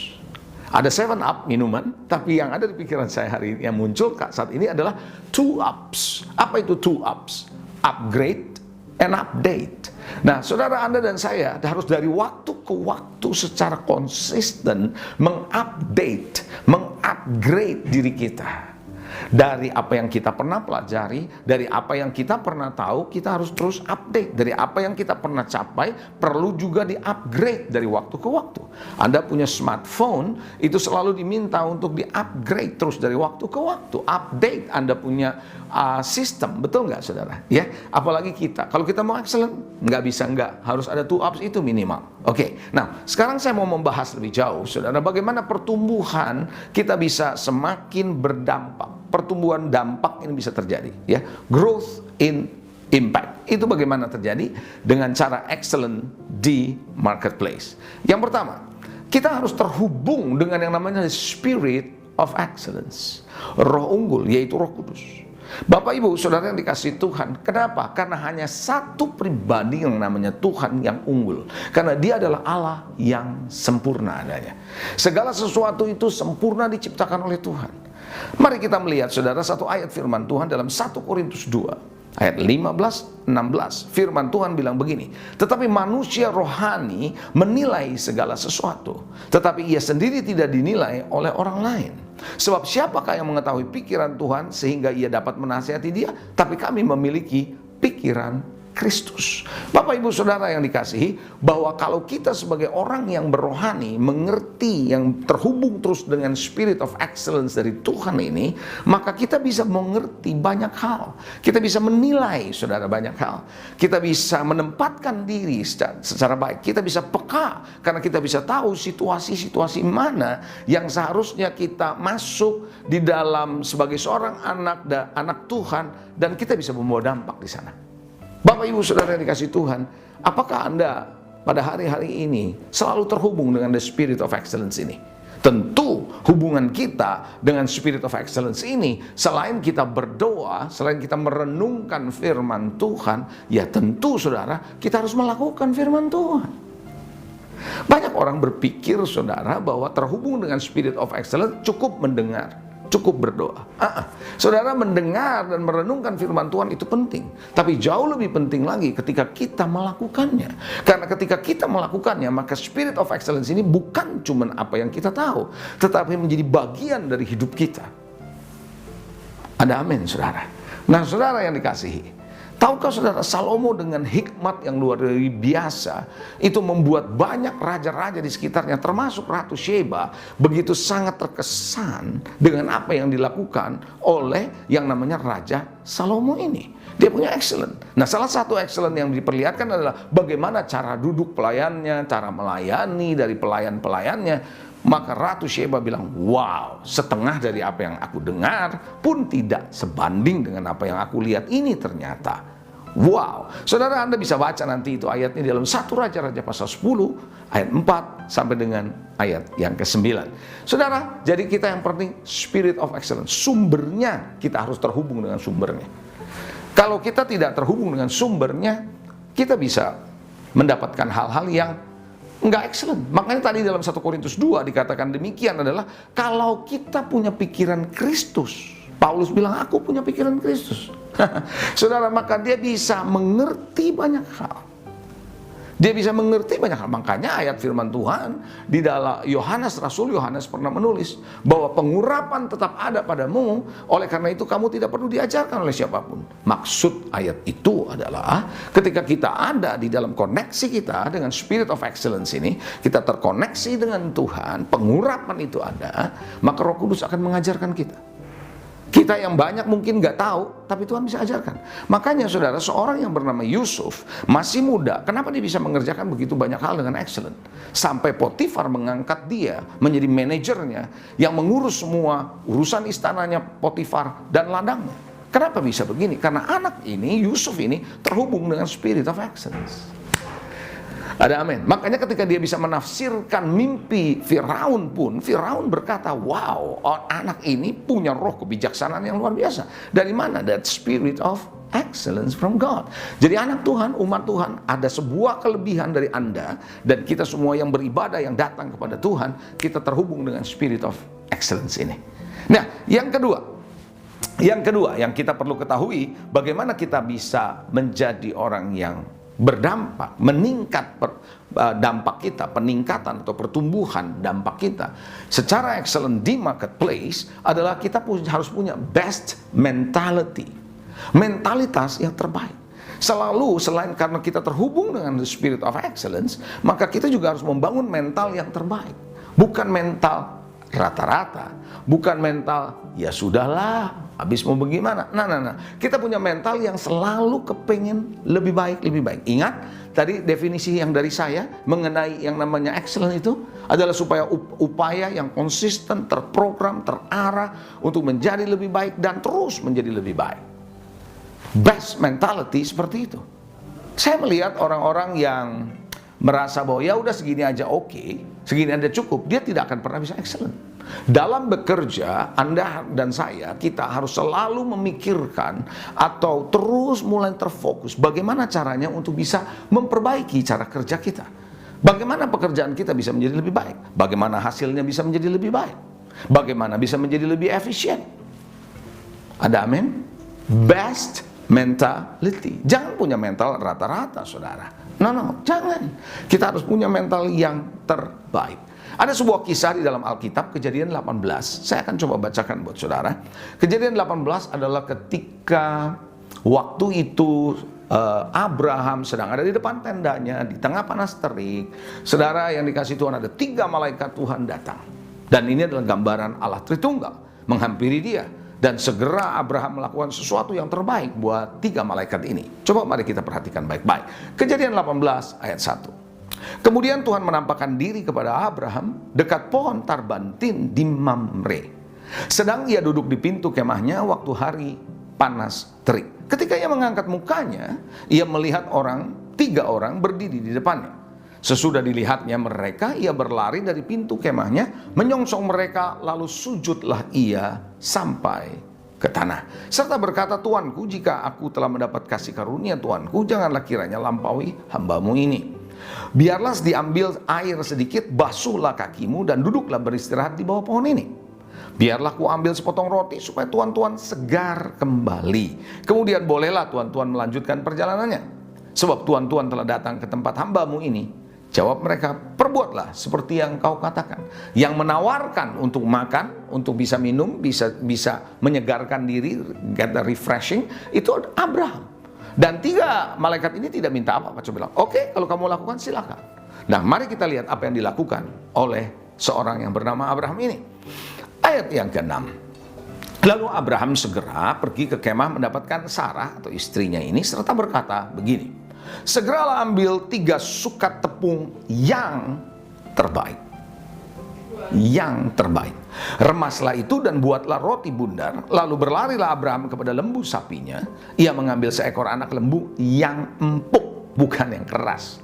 Speaker 4: Ada 7-Up minuman, tapi yang ada di pikiran saya hari ini, yang muncul saat ini adalah 2-Ups. Apa itu 2-Ups? Upgrade and update. Nah, saudara, Anda dan saya harus dari waktu ke waktu secara konsisten mengupdate, mengupgrade diri kita. Dari apa yang kita pernah pelajari, dari apa yang kita pernah tahu, kita harus terus update. Dari apa yang kita pernah capai, perlu juga di-upgrade dari waktu ke waktu. Anda punya smartphone, itu selalu diminta untuk di-upgrade terus dari waktu ke waktu. Update Anda punya sistem, betul nggak saudara? Ya, apalagi kita. Kalau kita mau excellent, nggak bisa nggak. Harus ada 2-Ups itu minimal. Oke, nah sekarang saya mau membahas lebih jauh, saudara, bagaimana pertumbuhan kita bisa semakin berdampak. Pertumbuhan dampak ini bisa terjadi, ya. Growth in impact. Itu bagaimana terjadi? Dengan cara excellent di marketplace. Yang pertama, kita harus terhubung dengan yang namanya spirit of excellence. Roh unggul, yaitu Roh Kudus. Bapak Ibu Saudara yang dikasihi Tuhan, kenapa? Karena hanya satu pribadi yang namanya Tuhan yang unggul. Karena Dia adalah Allah yang sempurna adanya. Segala sesuatu itu sempurna diciptakan oleh Tuhan. Mari kita melihat saudara satu ayat firman Tuhan dalam 1 Korintus 2 ayat 15-16. Firman Tuhan bilang begini, tetapi manusia rohani menilai segala sesuatu, tetapi ia sendiri tidak dinilai oleh orang lain. Sebab siapakah yang mengetahui pikiran Tuhan sehingga ia dapat menasihati dia? Tapi kami memiliki pikiran Kristus. Bapak Ibu Saudara yang dikasihi, bahwa kalau kita sebagai orang yang berohani, mengerti, yang terhubung terus dengan spirit of excellence dari Tuhan ini, maka kita bisa mengerti banyak hal. Kita bisa menilai, saudara, banyak hal. Kita bisa menempatkan diri secara baik. Kita bisa peka, karena kita bisa tahu situasi-situasi mana yang seharusnya kita masuk di dalam sebagai seorang anak Tuhan, dan kita bisa membawa dampak di sana. Bapak Ibu Saudara yang dikasihi Tuhan, apakah Anda pada hari-hari ini selalu terhubung dengan the spirit of excellence ini? Tentu hubungan kita dengan spirit of excellence ini, selain kita berdoa, selain kita merenungkan firman Tuhan, ya tentu saudara, kita harus melakukan firman Tuhan. Banyak orang berpikir saudara bahwa terhubung dengan spirit of excellence cukup mendengar, cukup berdoa. Saudara, mendengar dan merenungkan firman Tuhan itu penting, tapi jauh lebih penting lagi ketika kita melakukannya. Karena ketika kita melakukannya, maka spirit of excellence ini bukan cuma apa yang kita tahu, tetapi menjadi bagian dari hidup kita. Ada amin, saudara. Nah, saudara yang dikasihi, tahukah saudara, Salomo dengan hikmat yang luar biasa itu membuat banyak raja-raja di sekitarnya, termasuk Ratu Sheba, begitu sangat terkesan dengan apa yang dilakukan oleh yang namanya Raja Salomo ini. Dia punya excellent. Nah, salah satu excellent yang diperlihatkan adalah bagaimana cara duduk pelayannya, cara melayani dari pelayan-pelayannya. Maka Ratu Sheba bilang, wow, setengah dari apa yang aku dengar pun tidak sebanding dengan apa yang aku lihat ini ternyata. Wow, saudara, Anda bisa baca nanti itu ayatnya dalam 1 Raja-Raja pasal 10 ayat 4 sampai dengan ayat yang ke-9. Saudara, jadi kita yang penting spirit of excellence, sumbernya kita harus terhubung dengan sumbernya. Kalau kita tidak terhubung dengan sumbernya, kita bisa mendapatkan hal-hal yang enggak excellent. Makanya tadi dalam 1 Korintus 2 dikatakan demikian adalah kalau kita punya pikiran Kristus. Paulus bilang, aku punya pikiran Kristus. Saudara, maka dia bisa mengerti banyak hal. Dia bisa mengerti banyak hal. Makanya ayat firman Tuhan di dalam Rasul Yohanes pernah menulis bahwa pengurapan tetap ada padamu, oleh karena itu kamu tidak perlu diajarkan oleh siapapun. Maksud ayat itu adalah ketika kita ada di dalam koneksi kita dengan spirit of excellence ini, kita terkoneksi dengan Tuhan, pengurapan itu ada, maka Roh Kudus akan mengajarkan kita. Kita yang banyak mungkin nggak tahu, tapi Tuhan bisa ajarkan. Makanya saudara, seorang yang bernama Yusuf, masih muda, kenapa dia bisa mengerjakan begitu banyak hal dengan excellent? Sampai Potifar mengangkat dia menjadi manajernya, yang mengurus semua urusan istananya Potifar dan ladangnya. Kenapa bisa begini? Karena anak ini, Yusuf ini, terhubung dengan spirit of excellence. Ada amin. Makanya ketika dia bisa menafsirkan mimpi Firaun pun, Firaun berkata, wow, anak ini punya roh kebijaksanaan yang luar biasa. Dari mana? That spirit of excellence from God. Jadi anak Tuhan, umat Tuhan, ada sebuah kelebihan dari Anda dan kita semua yang beribadah, yang datang kepada Tuhan, kita terhubung dengan spirit of excellence ini. Nah, yang kedua yang kita perlu ketahui, bagaimana kita bisa menjadi orang yang berdampak, meningkat dampak kita, peningkatan atau pertumbuhan dampak kita secara excellent di marketplace adalah kita harus punya best mentality, mentalitas yang terbaik. Selalu selain karena kita terhubung dengan the spirit of excellence, maka kita juga harus membangun mental yang terbaik. Bukan mental rata-rata, bukan mental ya sudahlah, habis mau bagaimana. Nah. Kita punya mental yang selalu kepengen lebih baik. Ingat tadi definisi yang dari saya mengenai yang namanya excellent itu adalah supaya upaya yang konsisten, terprogram, terarah untuk menjadi lebih baik dan terus menjadi lebih baik. Best mentality seperti itu. Saya melihat orang-orang yang merasa bahwa ya udah segini aja oke, segini aja cukup, dia tidak akan pernah bisa excellent. Dalam bekerja, Anda dan saya, kita harus selalu memikirkan atau terus mulai terfokus bagaimana caranya untuk bisa memperbaiki cara kerja kita. Bagaimana pekerjaan kita bisa menjadi lebih baik, bagaimana hasilnya bisa menjadi lebih baik, bagaimana bisa menjadi lebih efisien. Ada amin? Best mentality. Jangan punya mental rata-rata, saudara. No, jangan. Kita harus punya mental yang terbaik. Ada sebuah kisah di dalam Alkitab, Kejadian 18. Saya akan coba bacakan buat saudara. Kejadian 18 adalah ketika waktu itu Abraham sedang ada di depan tendanya, di tengah panas terik. Saudara yang dikasih Tuhan, ada 3 malaikat Tuhan datang. Dan ini adalah gambaran Allah Tritunggal menghampiri dia. Dan segera Abraham melakukan sesuatu yang terbaik buat 3 malaikat ini. Coba mari kita perhatikan baik-baik. Kejadian 18 ayat 1. Kemudian Tuhan menampakkan diri kepada Abraham dekat pohon tarbantin di Mamre. Sedang ia duduk di pintu kemahnya waktu hari panas terik. Ketika ia mengangkat mukanya, ia melihat 3 orang berdiri di depannya. Sesudah dilihatnya mereka, ia berlari dari pintu kemahnya, menyongsong mereka, lalu sujudlah ia sampai ke tanah. Serta berkata, Tuanku, jika aku telah mendapat kasih karunia Tuanku, janganlah kiranya lampaui hambamu ini. Biarlah diambil air sedikit, basuhlah kakimu, dan duduklah beristirahat di bawah pohon ini. Biarlah ku ambil sepotong roti, supaya tuan-tuan segar kembali. Kemudian bolehlah tuan-tuan melanjutkan perjalanannya. Sebab tuan-tuan telah datang ke tempat hambamu ini. Jawab mereka, perbuatlah seperti yang kau katakan. Yang menawarkan untuk makan, untuk bisa minum, bisa menyegarkan diri, get the refreshing, itu Abraham. Dan 3 malaikat ini tidak minta apa-apa. Coba bilang, oke, kalau kamu lakukan silakan. Nah, mari kita lihat apa yang dilakukan oleh seorang yang bernama Abraham ini. Ayat yang ke-6. Lalu Abraham segera pergi ke kemah mendapatkan Sarah atau istrinya ini, serta berkata begini, segeralah ambil 3 sukat tepung yang terbaik. Yang terbaik. Remaslah itu dan buatlah roti bundar. Lalu berlarilah Abraham kepada lembu sapinya. Ia mengambil seekor anak lembu yang empuk, bukan yang keras.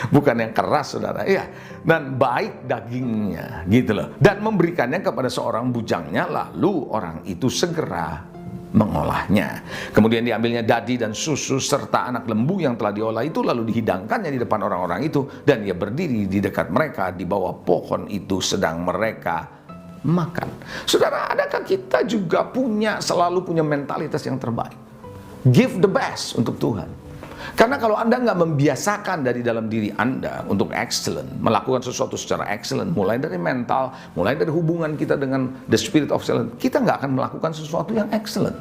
Speaker 4: Bukan yang keras, saudara. Ya, dan baik dagingnya, gitu loh. Dan memberikannya kepada seorang bujangnya. Lalu orang itu segera mengolahnya. Kemudian diambilnya dadi dan susu serta anak lembu yang telah diolah itu, lalu dihidangkannya di depan orang-orang itu, dan ia berdiri di dekat mereka di bawah pohon itu sedang mereka makan. Saudara, adakah kita juga selalu punya mentalitas yang terbaik? Give the best untuk Tuhan. Karena kalau Anda nggak membiasakan dari dalam diri Anda untuk excellent, melakukan sesuatu secara excellent, mulai dari mental, mulai dari hubungan kita dengan the spirit of excellence, kita nggak akan melakukan sesuatu yang excellent.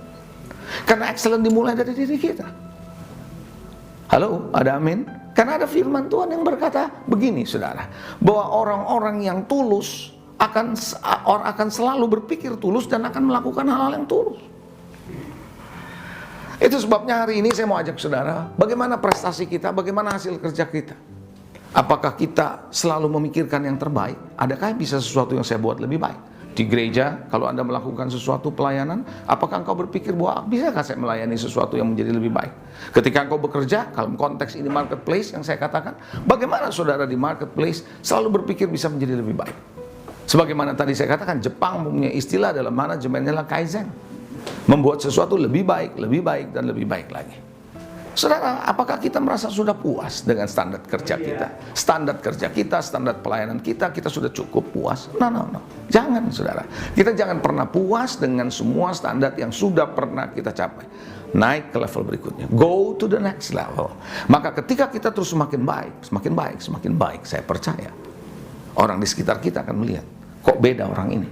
Speaker 4: Karena excellent dimulai dari diri kita. Halo, ada amin? Karena ada firman Tuhan yang berkata begini, saudara, bahwa orang-orang yang tulus akan selalu berpikir tulus dan akan melakukan hal-hal yang tulus. Itu sebabnya hari ini saya mau ajak saudara, bagaimana prestasi kita, bagaimana hasil kerja kita. Apakah kita selalu memikirkan yang terbaik? Adakah bisa sesuatu yang saya buat lebih baik? Di gereja, kalau Anda melakukan sesuatu pelayanan, apakah engkau berpikir bahwa bisakah saya melayani sesuatu yang menjadi lebih baik? Ketika engkau bekerja, kalau konteks ini marketplace yang saya katakan, bagaimana saudara di marketplace selalu berpikir bisa menjadi lebih baik? Sebagaimana tadi saya katakan, Jepang punya istilah dalam manajemennya adalah Kaizen. Membuat sesuatu lebih baik, dan lebih baik lagi. Saudara, apakah kita merasa sudah puas dengan standar kerja kita? Standar kerja kita, standar pelayanan kita sudah cukup puas? No. Jangan, saudara. Kita jangan pernah puas dengan semua standar yang sudah pernah kita capai. Naik ke level berikutnya. Go to the next level. Maka ketika kita terus semakin baik, saya percaya orang di sekitar kita akan melihat, kok beda orang ini.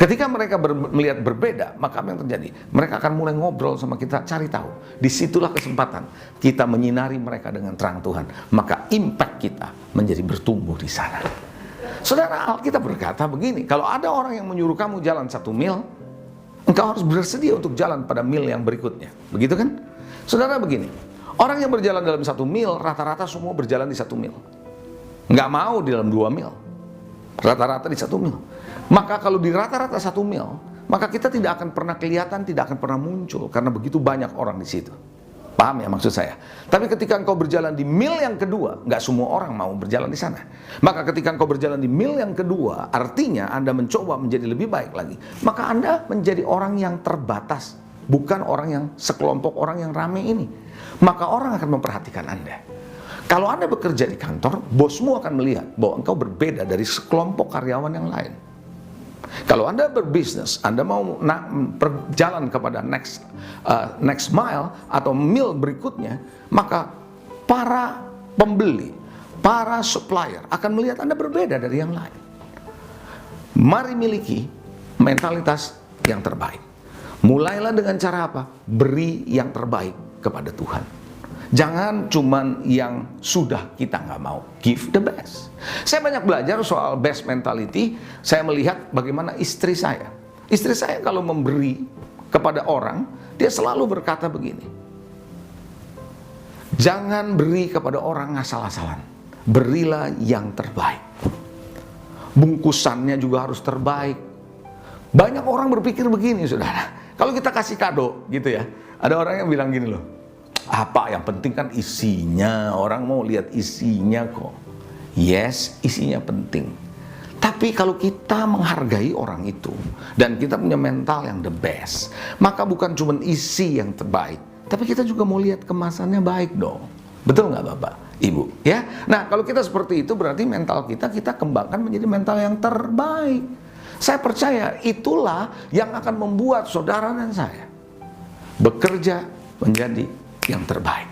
Speaker 4: Ketika mereka melihat berbeda, maka apa yang terjadi? Mereka akan mulai ngobrol sama kita, cari tahu. Disitulah kesempatan kita menyinari mereka dengan terang Tuhan. Maka impact kita menjadi bertumbuh di sana. Saudara, Alkitab berkata begini, kalau ada orang yang menyuruh kamu jalan 1 mil, engkau harus bersedia untuk jalan pada mil yang berikutnya. Begitu kan? Saudara, begini, orang yang berjalan dalam 1 mil, rata-rata semua berjalan di 1 mil. Nggak mau di dalam 2 mil. Rata-rata di 1 mil. Maka kalau di rata-rata 1 mil, maka kita tidak akan pernah kelihatan, tidak akan pernah muncul, karena begitu banyak orang di situ. Paham ya maksud saya? Tapi ketika engkau berjalan di mil yang kedua, nggak semua orang mau berjalan di sana. Maka ketika engkau berjalan di mil yang kedua, artinya Anda mencoba menjadi lebih baik lagi. Maka Anda menjadi orang yang terbatas, bukan orang yang sekelompok orang yang ramai ini. Maka orang akan memperhatikan Anda. Kalau Anda bekerja di kantor, bosmu akan melihat bahwa engkau berbeda dari sekelompok karyawan yang lain. Kalau Anda berbisnis, Anda mau berjalan kepada next mile atau mil berikutnya, maka para pembeli, para supplier akan melihat Anda berbeda dari yang lain. Mari miliki mentalitas yang terbaik. Mulailah dengan cara apa? Beri yang terbaik kepada Tuhan. Jangan cuman yang sudah kita nggak mau. Give the best. Saya banyak belajar soal best mentality. Saya melihat bagaimana istri saya. Istri saya kalau memberi kepada orang, dia selalu berkata begini. Jangan beri kepada orang asal-asalan. Berilah yang terbaik. Bungkusannya juga harus terbaik. Banyak orang berpikir begini, saudara. Kalau kita kasih kado gitu ya. Ada orang yang bilang gini loh. Apa yang penting kan isinya, orang mau lihat isinya kok. Yes, isinya penting. Tapi kalau kita menghargai orang itu dan kita punya mental yang the best, maka bukan cuma isi yang terbaik, tapi kita juga mau lihat kemasannya baik dong. Betul nggak Bapak, Ibu? Ya. Nah, kalau kita seperti itu berarti mental kita kembangkan menjadi mental yang terbaik. Saya percaya itulah yang akan membuat saudara dan saya bekerja menjadi yang terbaik.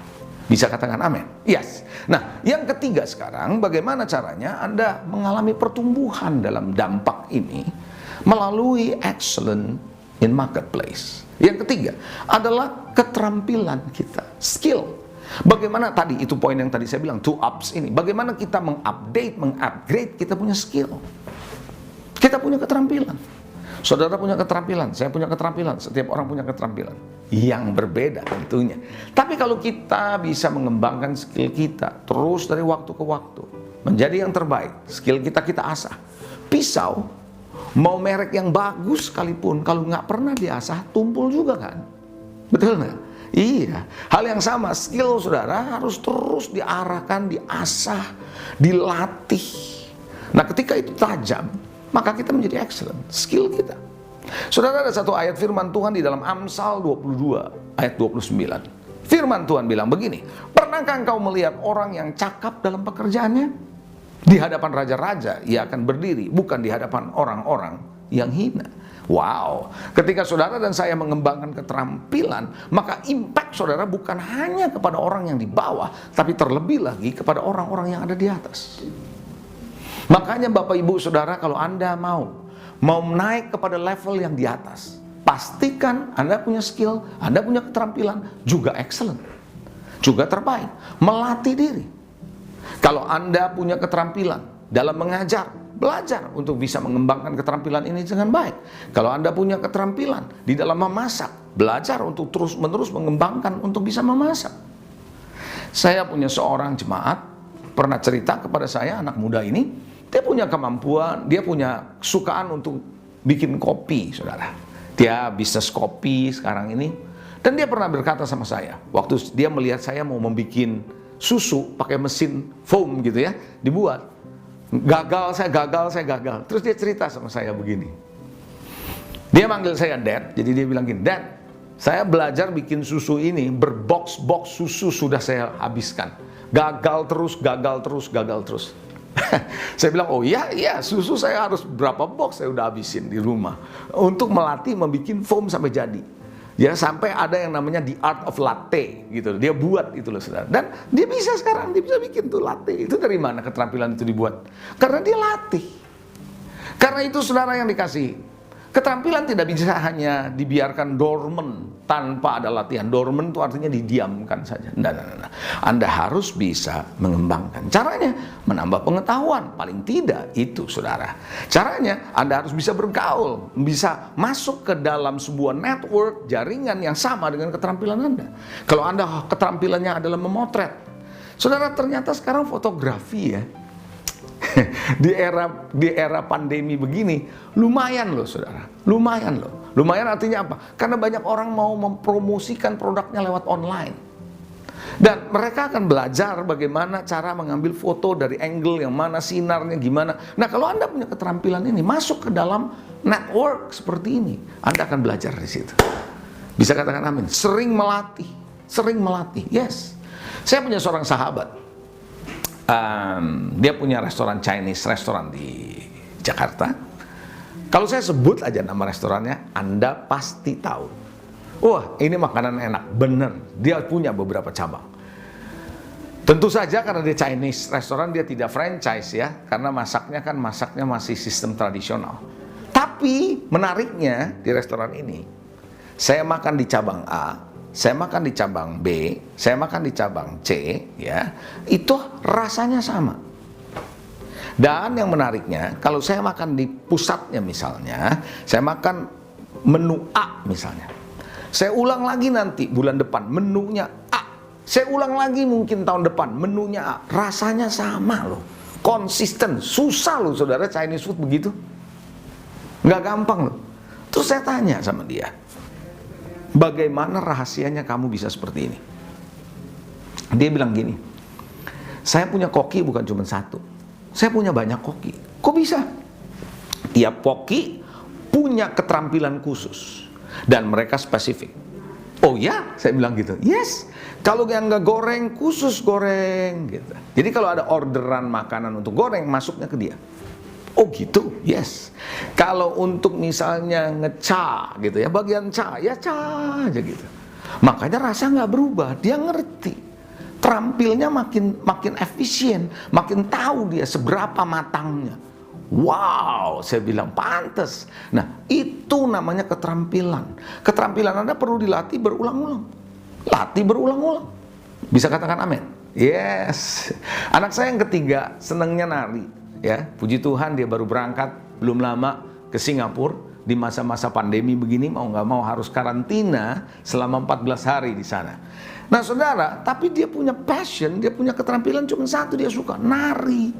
Speaker 4: Bisa katakan amin? Yes. Nah, yang ketiga sekarang, bagaimana caranya Anda mengalami pertumbuhan dalam dampak ini melalui excellent in marketplace. Yang ketiga adalah keterampilan kita, skill. Bagaimana tadi, itu poin yang tadi saya bilang, 2 ups ini. Bagaimana kita mengupgrade kita punya skill. Kita punya keterampilan. Saudara punya keterampilan, saya punya keterampilan, setiap orang punya keterampilan yang berbeda tentunya. Tapi kalau kita bisa mengembangkan skill kita terus dari waktu ke waktu menjadi yang terbaik, skill kita asah. Pisau mau merek yang bagus sekalipun kalau nggak pernah diasah tumpul juga kan, betul nggak? Iya, hal yang sama, skill saudara harus terus diarahkan, diasah, dilatih. Nah, ketika itu tajam, maka kita menjadi excellent, skill kita. Saudara, ada satu ayat firman Tuhan di dalam Amsal 22 ayat 29. Firman Tuhan bilang begini, pernahkah engkau melihat orang yang cakap dalam pekerjaannya? Di hadapan raja-raja ia akan berdiri, bukan di hadapan orang-orang yang hina. Wow, ketika saudara dan saya mengembangkan keterampilan, maka impact saudara bukan hanya kepada orang yang di bawah, tapi terlebih lagi kepada orang-orang yang ada di atas. Makanya Bapak Ibu Saudara, kalau Anda mau naik kepada level yang di atas, pastikan Anda punya skill, Anda punya keterampilan, juga excellent, juga terbaik, melatih diri. Kalau Anda punya keterampilan dalam mengajar, belajar untuk bisa mengembangkan keterampilan ini dengan baik. Kalau Anda punya keterampilan di dalam memasak, belajar untuk terus-menerus mengembangkan untuk bisa memasak. Saya punya seorang jemaat, pernah cerita kepada saya, anak muda ini, dia punya kemampuan, dia punya kesukaan untuk bikin kopi, saudara. Dia bisnis kopi sekarang ini. Dan dia pernah berkata sama saya, waktu dia melihat saya mau membuat susu pakai mesin foam gitu ya, dibuat. Gagal. Terus dia cerita sama saya begini. Dia manggil saya Dad, jadi dia bilang gini, Dad, saya belajar bikin susu ini, berbox-box susu sudah saya habiskan. Gagal terus. Saya bilang, oh iya, susu saya harus berapa box saya udah habisin di rumah. Untuk melatih membuat foam sampai jadi. Ya, sampai ada yang namanya the art of latte gitu. Dia buat itu loh, saudara. Dan dia bisa sekarang, dia bisa bikin tuh latte. Itu dari mana keterampilan itu dibuat? Karena dia latih. Karena itu saudara yang dikasihi. Keterampilan tidak bisa hanya dibiarkan dormant tanpa ada latihan. Dormant itu artinya didiamkan saja. Nah. Anda harus bisa mengembangkan. Caranya menambah pengetahuan. Paling tidak itu saudara. Caranya Anda harus bisa bergaul. Bisa masuk ke dalam sebuah network jaringan yang sama dengan keterampilan Anda. Kalau Anda keterampilannya adalah memotret. Saudara, ternyata sekarang fotografi ya. di era pandemi begini lumayan loh saudara, lumayan artinya apa? Karena banyak orang mau mempromosikan produknya lewat online dan mereka akan belajar bagaimana cara mengambil foto dari angle yang mana, sinarnya gimana. Nah, kalau Anda punya keterampilan ini masuk ke dalam network seperti ini, Anda akan belajar di situ. Bisa katakan amin. Sering melatih. Yes, saya punya seorang sahabat. Dia punya restoran Chinese, restoran di Jakarta. Kalau saya sebut aja nama restorannya, Anda pasti tahu. Wah, ini makanan enak, bener. Dia punya beberapa cabang. Tentu saja karena dia Chinese restoran, dia tidak franchise ya, karena masaknya masih sistem tradisional. Tapi menariknya di restoran ini, saya makan di cabang A, saya makan di cabang B, saya makan di cabang C, ya, itu rasanya sama. Dan yang menariknya, kalau saya makan di pusatnya misalnya, saya makan menu A misalnya, saya ulang lagi nanti bulan depan menunya A, saya ulang lagi mungkin tahun depan menunya A, rasanya sama loh, konsisten. Susah loh saudara Chinese food begitu, nggak gampang loh. Terus saya tanya sama dia, bagaimana rahasianya kamu bisa seperti ini? Dia bilang gini, saya punya koki bukan cuma satu, saya punya banyak koki. Kok bisa? Tiap koki punya keterampilan khusus dan mereka spesifik. Oh ya, saya bilang gitu. Yes, kalau yang nggak goreng khusus goreng gitu. Jadi kalau ada orderan makanan untuk goreng, masuknya ke dia. Oh gitu, yes. Kalau untuk misalnya ngeca gitu ya, bagian ca, ya ca aja gitu. Makanya rasa nggak berubah, dia ngerti. Terampilnya makin efisien, makin tahu dia seberapa matangnya. Wow, saya bilang pantes. Nah, itu namanya keterampilan. Keterampilan Anda perlu dilatih berulang-ulang. Latih berulang-ulang. Bisa katakan amin? Yes. Anak saya yang ketiga senangnya nari. Ya, puji Tuhan dia baru berangkat belum lama ke Singapura di masa-masa pandemi begini, mau nggak mau harus karantina selama 14 hari di sana. Nah saudara, tapi dia punya passion, dia punya keterampilan cuma satu, dia suka nari.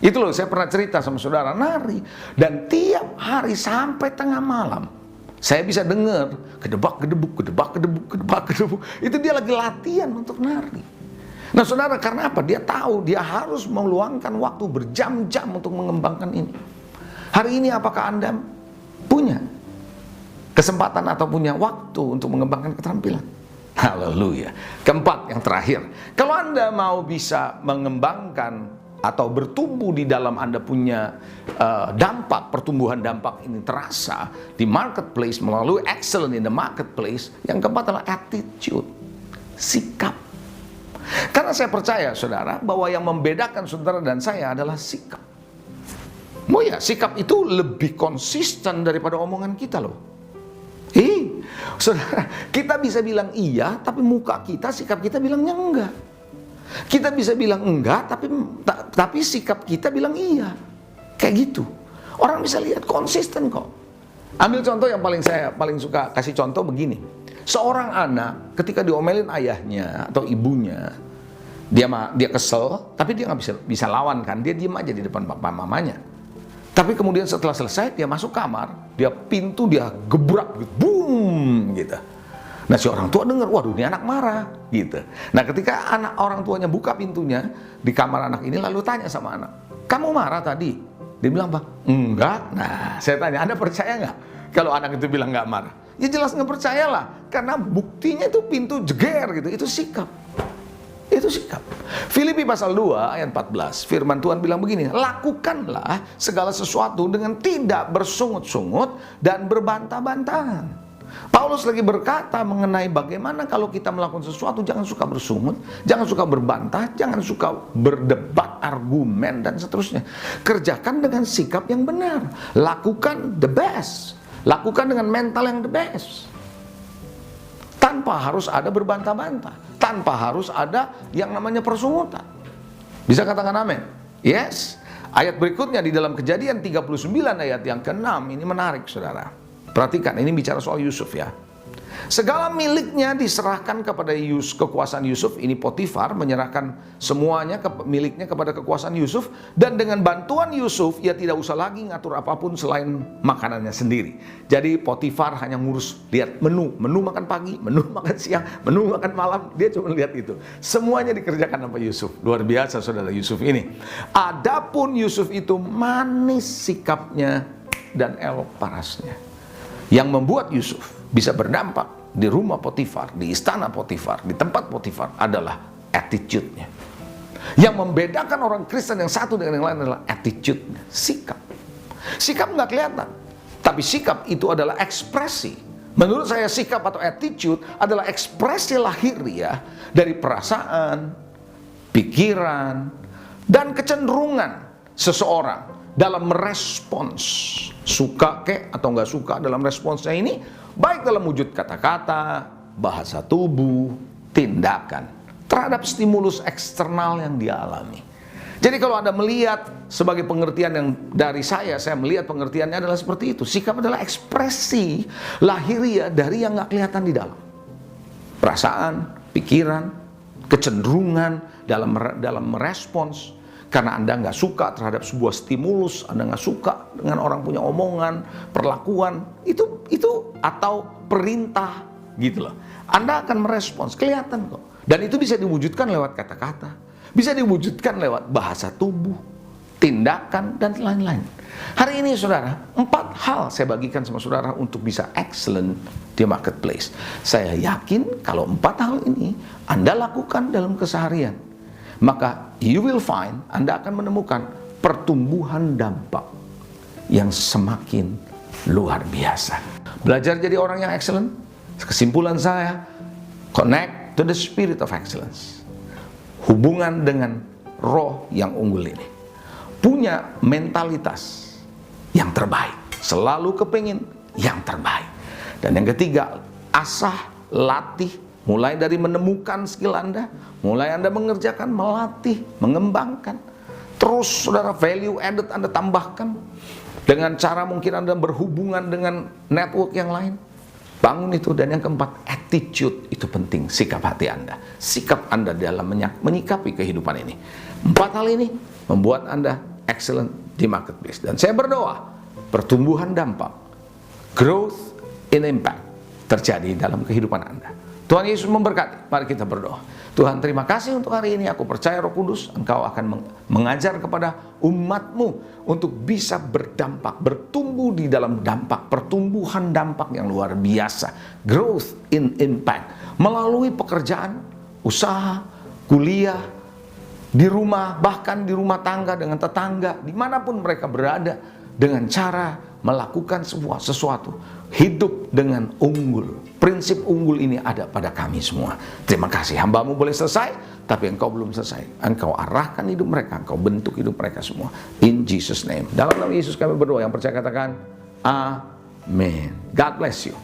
Speaker 4: Itu loh, saya pernah cerita sama saudara, nari. Dan tiap hari sampai tengah malam saya bisa dengar kedebak-kedebuk. Itu dia lagi latihan untuk nari. Nah saudara, karena apa? Dia tahu dia harus meluangkan waktu berjam-jam untuk mengembangkan ini. Hari ini apakah Anda punya kesempatan atau punya waktu untuk mengembangkan keterampilan? Haleluya. Keempat, yang terakhir, kalau Anda mau bisa mengembangkan atau bertumbuh di dalam Anda punya pertumbuhan dampak ini terasa di marketplace melalui excellent in the marketplace, yang keempat adalah attitude, sikap. Karena saya percaya saudara bahwa yang membedakan saudara dan saya adalah sikap. Oh ya, sikap itu lebih konsisten daripada omongan kita loh. Saudara, kita bisa bilang iya, tapi muka kita, sikap kita bilangnya enggak. Kita bisa bilang enggak, tapi sikap kita bilang iya. Kayak gitu. Orang bisa lihat konsisten kok. Ambil contoh yang saya paling suka kasih contoh begini. Seorang anak ketika diomelin ayahnya atau ibunya, dia kesel, tapi dia nggak bisa lawan kan, dia diem aja di depan papa mamanya. Tapi kemudian setelah selesai dia masuk kamar, dia pintu dia gebrak, gitu, boom gitu. Nah si orang tua dengar, waduh ini anak marah gitu. Nah ketika orang tuanya buka pintunya di kamar anak ini, lalu tanya sama anak, kamu marah tadi? Dia bilang apa? Enggak. Nah saya tanya, Anda percaya nggak? kalau anak itu bilang nggak marah? Ya jelas nggak percayalah, karena buktinya itu pintu jeger gitu, itu sikap. Itu sikap. Filipi pasal 2 ayat 14, firman Tuhan bilang begini, lakukanlah segala sesuatu dengan tidak bersungut-sungut dan berbantah-bantahan. Paulus lagi berkata mengenai bagaimana kalau kita melakukan sesuatu, jangan suka bersungut, jangan suka berbantah, jangan suka berdebat, argumen, dan seterusnya. Kerjakan dengan sikap yang benar. Lakukan the best. Lakukan dengan mental yang the best. Tanpa harus ada berbantah-bantah. Tanpa harus ada yang namanya persungutan. Bisa katakan amin? Yes. Ayat berikutnya di dalam Kejadian 39 ayat yang ke-6, ini menarik saudara. Perhatikan, ini bicara soal Yusuf ya. Segala miliknya diserahkan kepada kekuasaan Yusuf. Ini Potifar menyerahkan semuanya miliknya kepada kekuasaan Yusuf. Dan dengan bantuan Yusuf, ia tidak usah lagi ngatur apapun selain makanannya sendiri. Jadi Potifar hanya ngurus, lihat menu makan pagi, menu makan siang, menu makan malam. Dia cuma lihat itu. Semuanya dikerjakan sama Yusuf. Luar biasa saudara Yusuf ini. Adapun Yusuf itu manis sikapnya dan elok parasnya. Yang membuat Yusuf bisa berdampak di rumah Potifar, di istana Potifar, di tempat Potifar adalah attitude-nya. Yang membedakan orang Kristen yang satu dengan yang lain adalah attitude-nya, sikap. Sikap nggak kelihatan, tapi sikap itu adalah ekspresi. Menurut saya sikap atau attitude adalah ekspresi lahiriah dari perasaan, pikiran, dan kecenderungan seseorang dalam merespons, suka kek atau nggak suka dalam responsnya ini, baik dalam wujud kata-kata, bahasa tubuh, tindakan terhadap stimulus eksternal yang dia alami. Jadi kalau Anda melihat sebagai pengertian yang dari saya melihat pengertiannya adalah seperti itu. Sikap adalah ekspresi lahiriah dari yang nggak kelihatan di dalam. Perasaan, pikiran, kecenderungan dalam merespons. Karena Anda nggak suka terhadap sebuah stimulus, Anda nggak suka dengan orang punya omongan, perlakuan, itu atau perintah gitu loh. Anda akan merespons, kelihatan kok. Dan itu bisa diwujudkan lewat kata-kata, bisa diwujudkan lewat bahasa tubuh, tindakan, dan lain-lain. Hari ini saudara, 4 hal saya bagikan sama saudara untuk bisa excellent di marketplace. Saya yakin kalau 4 hal ini Anda lakukan dalam keseharian, maka you will find, Anda akan menemukan pertumbuhan dampak yang semakin luar biasa. Belajar jadi orang yang excellent, kesimpulan saya, connect to the spirit of excellence. Hubungan dengan roh yang unggul ini. Punya mentalitas yang terbaik. Selalu kepingin yang terbaik. Dan yang ketiga, asah, latih, mulai dari menemukan skill Anda, mulai Anda mengerjakan, melatih, mengembangkan. Terus saudara value added Anda tambahkan. Dengan cara mungkin Anda berhubungan dengan network yang lain. Bangun itu. Dan yang keempat, attitude itu penting. Sikap hati Anda. Sikap Anda dalam menyikapi kehidupan ini. 4 hal ini membuat Anda excellent di marketplace. Dan saya berdoa, pertumbuhan dampak, growth in impact terjadi dalam kehidupan Anda. Tuhan Yesus memberkati. Mari kita berdoa. Tuhan, terima kasih untuk hari ini. Aku percaya Roh Kudus, Engkau akan mengajar kepada umat-Mu untuk bisa berdampak, bertumbuh di dalam dampak, pertumbuhan dampak yang luar biasa. Growth in impact. Melalui pekerjaan, usaha, kuliah, di rumah, bahkan di rumah tangga, dengan tetangga, dimanapun mereka berada, dengan cara melakukan sesuatu. Hidup dengan unggul. Prinsip unggul ini ada pada kami semua. Terima kasih. Hamba-Mu boleh selesai, tapi Engkau belum selesai. Engkau arahkan hidup mereka, Engkau bentuk hidup mereka semua. In Jesus name. Dalam nama Yesus kami berdoa. Yang percaya katakan, amin. God bless you.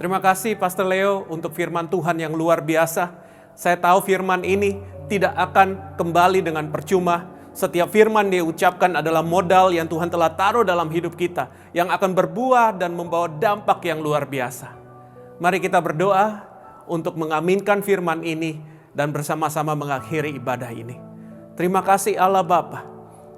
Speaker 5: Terima kasih Pastor Leo untuk firman Tuhan yang luar biasa. Saya tahu firman ini tidak akan kembali dengan percuma. Setiap firman dia ucapkan adalah modal yang Tuhan telah taruh dalam hidup kita, yang akan berbuah dan membawa dampak yang luar biasa. Mari kita berdoa untuk mengaminkan firman ini dan bersama-sama mengakhiri ibadah ini. Terima kasih Allah Bapa,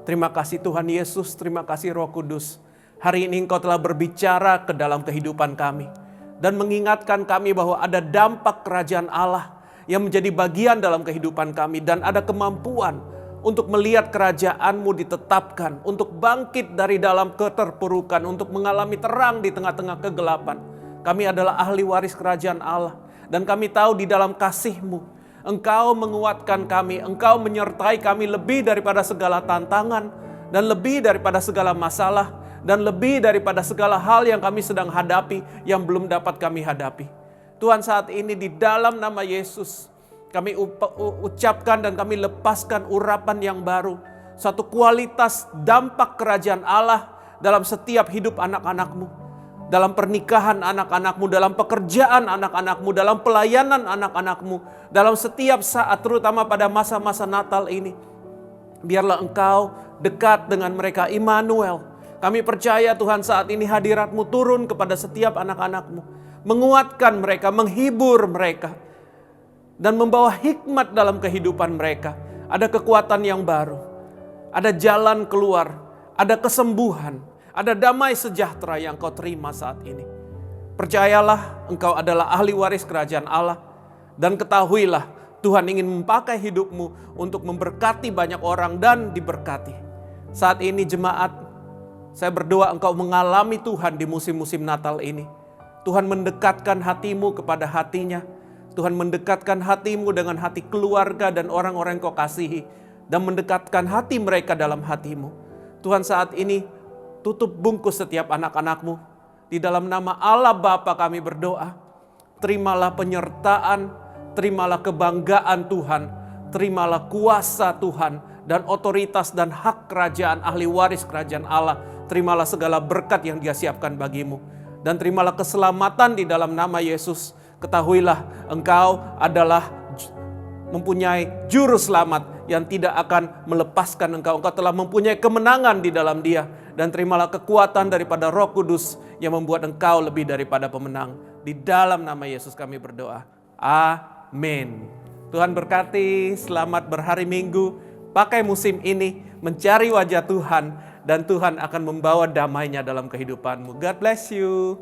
Speaker 5: terima kasih Tuhan Yesus, terima kasih Roh Kudus. Hari ini Engkau telah berbicara ke dalam kehidupan kami dan mengingatkan kami bahwa ada dampak kerajaan Allah yang menjadi bagian dalam kehidupan kami, dan ada kemampuan untuk melihat kerajaan-Mu ditetapkan, untuk bangkit dari dalam keterpurukan, untuk mengalami terang di tengah-tengah kegelapan. Kami adalah ahli waris kerajaan Allah, dan kami tahu di dalam kasih-Mu, Engkau menguatkan kami, Engkau menyertai kami lebih daripada segala tantangan, dan lebih daripada segala masalah, dan lebih daripada segala hal yang kami sedang hadapi, yang belum dapat kami hadapi. Tuhan, saat ini di dalam nama Yesus, kami ucapkan dan kami lepaskan urapan yang baru. Satu kualitas dampak kerajaan Allah dalam setiap hidup anak-anak-Mu. Dalam pernikahan anak-anak-Mu, dalam pekerjaan anak-anak-Mu, dalam pelayanan anak-anak-Mu. Dalam setiap saat, terutama pada masa-masa Natal ini. Biarlah Engkau dekat dengan mereka, Immanuel. Kami percaya Tuhan, saat ini hadirat-Mu turun kepada setiap anak-anak-Mu. Menguatkan mereka, menghibur mereka, dan membawa hikmat dalam kehidupan mereka. Ada kekuatan yang baru, ada jalan keluar, ada kesembuhan, ada damai sejahtera yang Kau terima saat ini. Percayalah, Engkau adalah ahli waris kerajaan Allah, dan ketahuilah Tuhan ingin memakai hidup-Mu untuk memberkati banyak orang dan diberkati. Saat ini jemaat, saya berdoa Engkau mengalami Tuhan di musim-musim Natal ini. Tuhan mendekatkan hatimu kepada hatinya. Tuhan mendekatkan hatimu dengan hati keluarga dan orang-orang yang Kau kasihi, dan mendekatkan hati mereka dalam hatimu. Tuhan, saat ini tutup bungkus setiap anak-anak-Mu. Di dalam nama Allah Bapa kami berdoa. Terimalah penyertaan, terimalah kebanggaan Tuhan, terimalah kuasa Tuhan dan otoritas dan hak kerajaan ahli waris kerajaan Allah. Terimalah segala berkat yang Dia siapkan bagimu, dan terimalah keselamatan di dalam nama Yesus. Ketahuilah Engkau adalah mempunyai juru selamat yang tidak akan melepaskan Engkau. Engkau telah mempunyai kemenangan di dalam Dia. Dan terimalah kekuatan daripada Roh Kudus yang membuat Engkau lebih daripada pemenang. Di dalam nama Yesus kami berdoa. Amin. Tuhan berkati, selamat berhari Minggu. Pakai musim ini mencari wajah Tuhan, dan Tuhan akan membawa damai-Nya dalam kehidupanmu. God bless you.